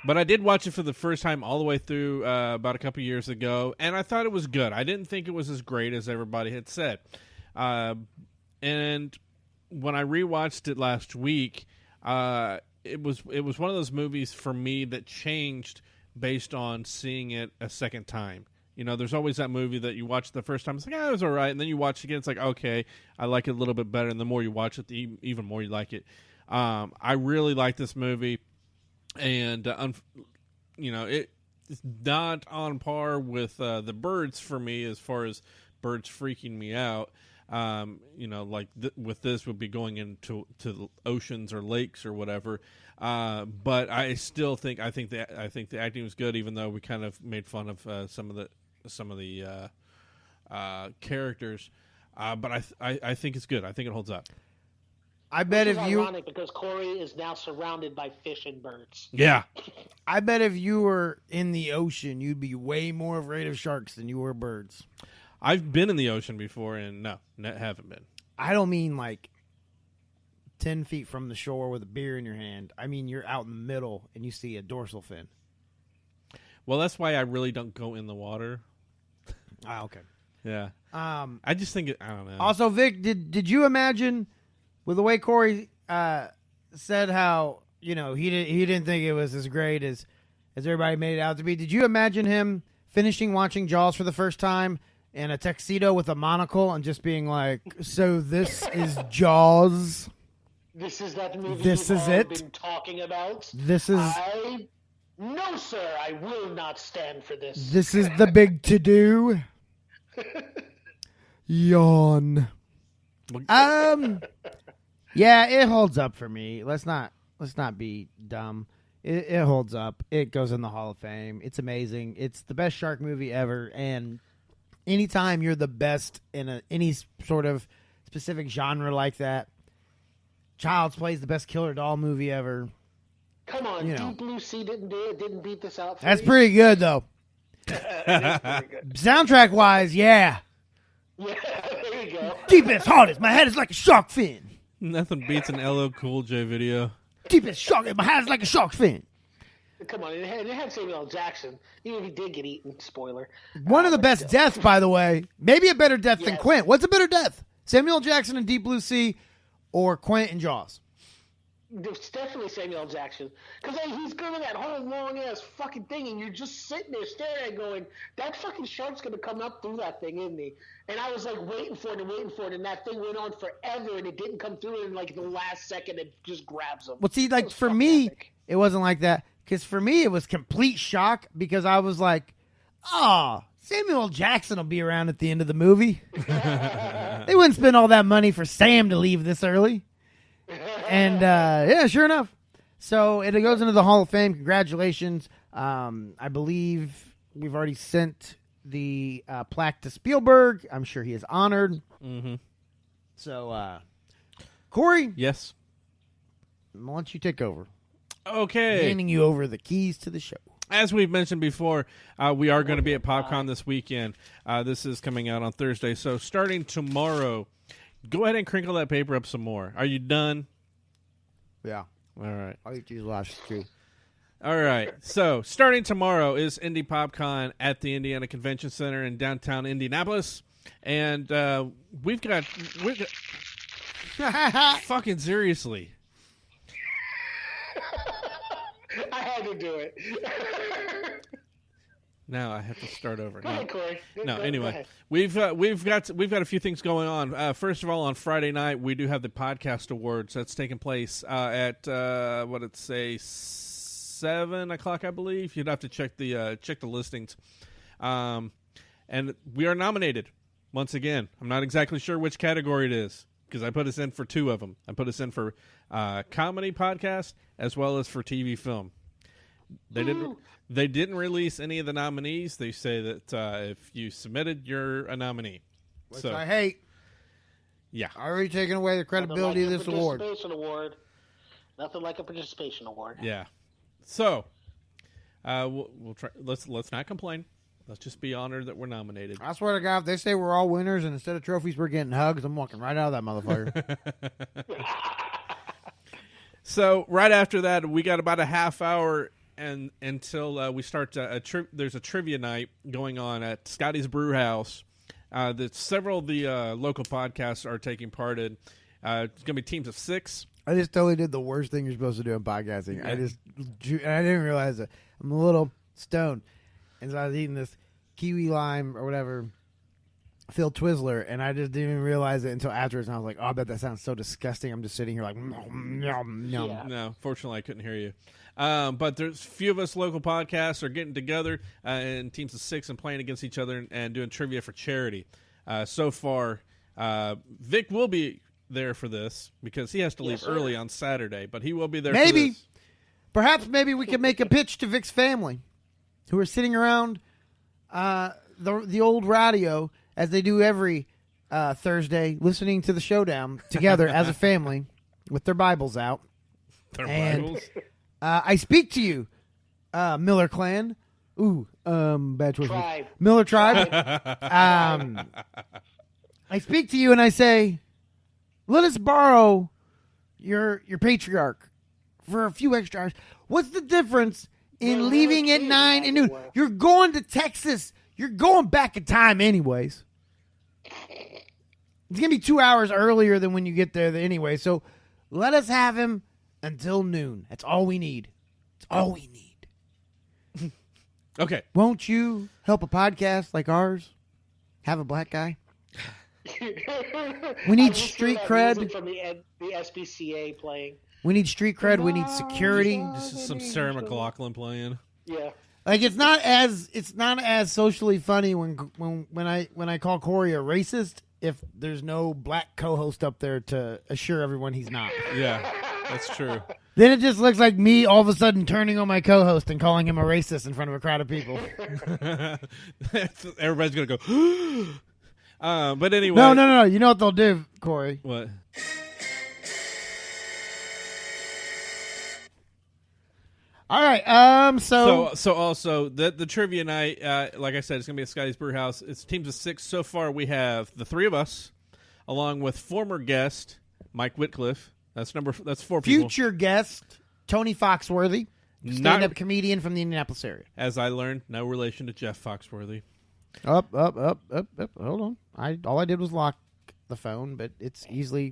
But I did watch it for the first time all the way through about a couple years ago, and I thought it was good. I didn't think it was as great as everybody had said. And when I rewatched it last week, it was one of those movies for me that changed based on seeing it a second time. You know, there's always that movie that you watch the first time, it's like, it was all right, and then you watch it again, it's like, okay, I like it a little bit better, and the more you watch it, the even more you like it. I really like this movie, and it's not on par with The Birds for me as far as birds freaking me out. With this would be going into the oceans or lakes or whatever. But I still think the acting was good, even though we kind of made fun of some of the characters. But I think it's good. I think it holds up. I bet Which if is you, ironic because Corey is now surrounded by fish and birds. Yeah. I bet if you were in the ocean, you'd be way more afraid of sharks than you were birds. I've been in the ocean before, and no, haven't been. I don't mean like 10 feet from the shore with a beer in your hand. I mean, you're out in the middle and you see a dorsal fin. Well, that's why I really don't go in the water. Ah, okay. Yeah. I just think I don't know. Also, Vic, did you imagine with the way Corey said how, he didn't think it was as great as everybody made it out to be. Did you imagine him finishing watching Jaws for the first time in a tuxedo with a monocle and just being like, so this is Jaws? This is that movie This you've is all it? been talking about? This is No, sir, I will not stand for this. this is the big to-do? Yawn. Yeah, it holds up for me. Let's not be dumb. It holds up. It goes in the Hall of Fame. It's amazing. It's the best shark movie ever. And anytime you're the best in any sort of specific genre like that, Child's Play is the best killer doll movie ever. Come on, Deep Blue Sea didn't beat this out for That's me. pretty good, though. It is pretty good. Soundtrack wise, yeah. Yeah, there you go. Deepest, hardest, my head is like a shark fin. Nothing beats an LL Cool J video. Deepest shark, my head is like a shark fin. Come on, it had Samuel L. Jackson. Even if he did get eaten, spoiler. One of the best deaths, by the way. Maybe a better death than Yes. Quint. What's a better death? Samuel L. Jackson in Deep Blue Sea or Quint in Jaws? It's definitely Samuel L. Jackson. Because he's going that whole long-ass fucking thing, and you're just sitting there staring at it going, that fucking shark's going to come up through that thing, isn't he? And I was, like, waiting for it, and that thing went on forever, and it didn't come through, and, like, the last second, it just grabs him. Well, see, It like, was for fucking me, epic. it wasn't like that. Because for me, it was complete shock because I was like, oh, Samuel L. Jackson will be around at the end of the movie. They wouldn't spend all that money for Sam to leave this early. And, yeah, sure enough. So it goes into the Hall of Fame. Congratulations. I believe we've already sent the plaque to Spielberg. I'm sure he is honored. Mm-hmm. So, Corey, Yes. why don't you take over? Okay. Handing you over the keys to the show. As we've mentioned before, we are going to be at PopCon this weekend. This is coming out on Thursday. So starting tomorrow, go ahead and crinkle that paper up some more. Are you done? Yeah. All right. I'll eat these last two. All right. So starting tomorrow is Indie PopCon at the Indiana Convention Center in downtown Indianapolis. And we've got fucking seriously. I had to do it. Now I have to start over. Go ahead, Corey. No, Go anyway, ahead. we've got a few things going on. First of all, on Friday night we do have the podcast awards that's taking place at 7:00, I believe. You'd have to check the listings, and we are nominated once again. I'm not exactly sure which category it is because I put us in for two of them. I put us in for comedy podcast as well as for TV film. They didn't release any of the nominees. They say that if you submitted, you're a nominee. Which So I hate. yeah, Already taking away the credibility of this award. Nothing like a participation award. yeah. So we'll try. Let's not complain. Let's just be honored that we're nominated. I swear to God, if they say we're all winners and instead of trophies we're getting hugs, I'm walking right out of that motherfucker. So right after that, we got about a half hour and until we start. There's a trivia night going on at Scotty's Brew House. That several of the local podcasts are taking part in. It's gonna be teams of 6. I just totally did the worst thing you're supposed to do in podcasting. I didn't realize it. I'm a little stoned. And so I was eating this kiwi lime or whatever, Phil Twizzler, and I just didn't even realize it until afterwards. And I was like, oh, I bet that sounds so disgusting. I'm just sitting here like, nom, nom, nom. Yeah. No, fortunately, I couldn't hear you. But there's a few of us local podcasts are getting together in teams of 6 and playing against each other and doing trivia for charity. So far, Vic will be there for this because he has to leave early on Saturday, but he will be there for Maybe. this. Perhaps maybe we could make a pitch to Vic's family who are sitting around the old radio as they do every Thursday listening to the showdown together as a family. with their Bibles out. Their And- Bibles. I speak to you, Miller Clan. Ooh, bad choice. Tribe. Miller Tribe. I speak to you and I say, let us borrow your patriarch for a few extra hours. What's the difference in Well, leaving at okay, 9 and noon? well. You're going to Texas. You're going back in time anyways. It's going to be 2 hours earlier than when you get there anyway. So let us have him until noon. That's all we need. It's all we need. Okay. Won't you help a podcast like ours have a black guy? We need I just street hear that cred. music from the SPCA playing. We need street cred. We need security. This is some Sarah McLachlan playing. Yeah. Like it's not as socially funny when I call Corey a racist if there's no black co-host up there to assure everyone he's not. Yeah, that's true. Then it just looks like me all of a sudden turning on my co-host and calling him a racist in front of a crowd of people. Everybody's gonna go. But anyway. No. You know what they'll do, Corey? What? All right. So Also the trivia night, like I said, it's gonna be at Scotty's Brew House. It's teams of 6 so far. We have the 3 of us, along with former guest Mike Whitcliffe. That's 4 people. future guest Tony Foxworthy, Not- stand-up comedian from the Indianapolis area. As I learned, no relation to Jeff Foxworthy. Up. Hold on. All I did was lock the phone, but it's easily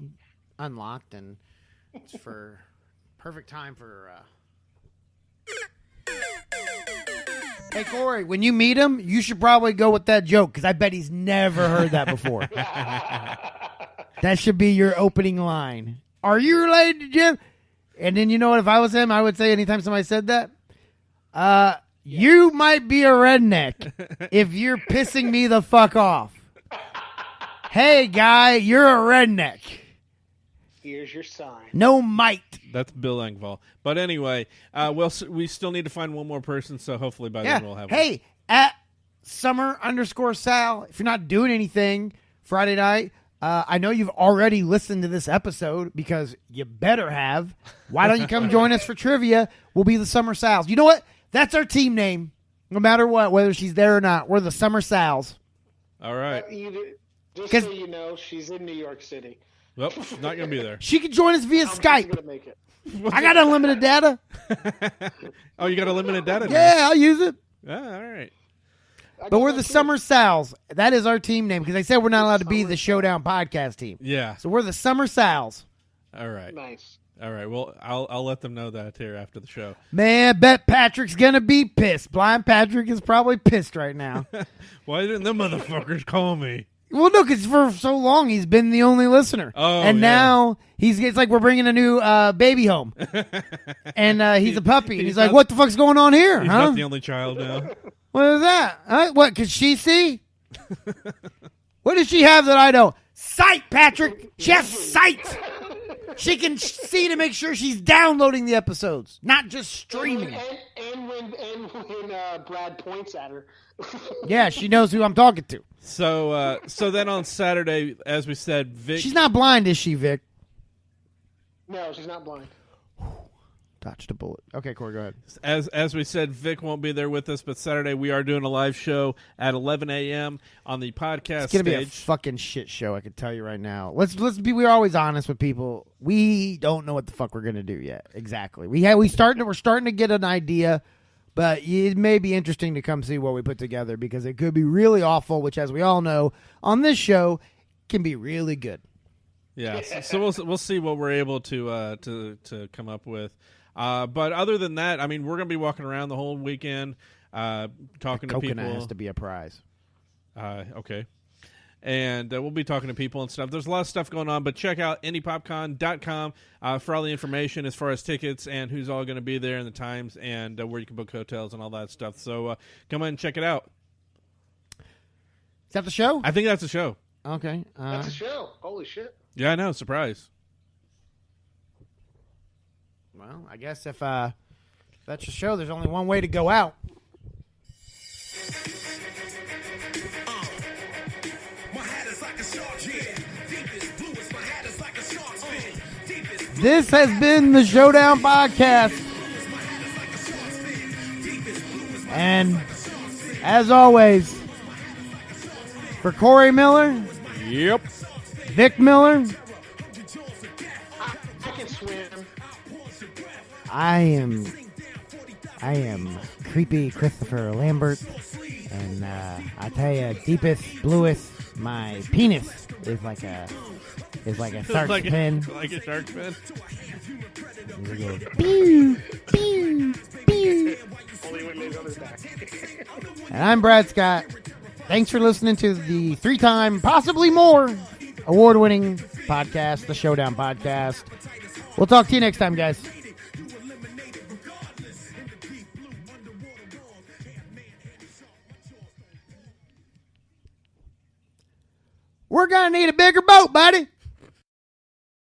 unlocked, and it's for perfect time for. Hey Corey, when you meet him, you should probably go with that joke because I bet he's never heard that before. That should be your opening line. Are you related to Jim? And then you know what? If I was him, I would say anytime somebody said that, you might be a redneck if you're pissing me the fuck off. Hey, guy, you're a redneck. Here's your sign. No might. That's Bill Engvall. But anyway, we still need to find one more person, so hopefully by Yeah. then we'll have Hey, at Summer_Sal, if you're not doing anything Friday night, I know you've already listened to this episode because you better have. Why don't you come join us for trivia? We'll be the Summer Sals. You know what? That's our team name. No matter what, whether she's there or not, we're the Summer Sals. one. All right. Just 'Cause- so you know, she's in New York City. Well, she's not going to be there. She can join us via She's Skype. gonna make it. I got unlimited data. Oh, you got a limited data now? Yeah, I'll use it. Ah, all right. But we're the Summer Sals. That is our team name because they said we're not allowed to be the Showdown podcast team. Yeah. So we're the Summer Sals. All right. Nice. All right. Well, I'll let them know that here after the show. Man, bet Patrick's going to be pissed. Blind Patrick is probably pissed right now. Why didn't them motherfuckers call me? Well, no, because for so long he's been the only listener. Oh, and yeah. now it's like we're bringing a new baby home. And he's a puppy. And he's like, not- what the fuck's going on here? He's Huh? not the only child now. What is that? What, could she see? What does she have that I don't? Sight, Patrick. She has sight. She can see to make sure she's downloading the episodes, not just streaming. And when Brad points at her. Yeah, she knows who I'm talking to. So then on Saturday, as we said, Vic. She's not blind, is she, Vic? No, she's not blind. Dodged a bullet. Okay, Corey, go ahead. As we said, Vic won't be there with us, but Saturday we are doing a live show at 11 a.m. on the podcast It's gonna be a stage. fucking shit show. I can tell you right now. Let's be. We're always honest with people. We don't know what the fuck we're gonna do yet. Exactly. We're starting to get an idea, but it may be interesting to come see what we put together because it could be really awful. Which, as we all know, on this show, can be really good. Yeah, so we'll see what we're able to come up with. But other than that, I mean, we're gonna be walking around the whole weekend, talking to Coconut people. has to be a prize. Okay. And we'll be talking to people and stuff. There's a lot of stuff going on, but check out IndiePopCon.com for all the information as far as tickets and who's all going to be there and the times and where you can book hotels and all that stuff. So come on and check it out. Is that the show? I think that's the show. Okay. That's a show. Holy shit. Yeah, I know. Surprise. Well, I guess if that's the show, there's only one way to go out. This has been the Showdown Podcast. And as always, for Corey Miller, Yep. Vic Miller, I can swim. I am creepy Christopher Lambert, and I tell you, deepest, bluest, my penis is like a shark's like fin. Like a shark's fin. Pew, pew, pew. Only when he's on his back. And I'm Brad Scott. Thanks for listening to the 3-time, possibly more, award-winning podcast, the Showdown Podcast. We'll talk to you next time, guys. We're going to need a bigger boat, buddy.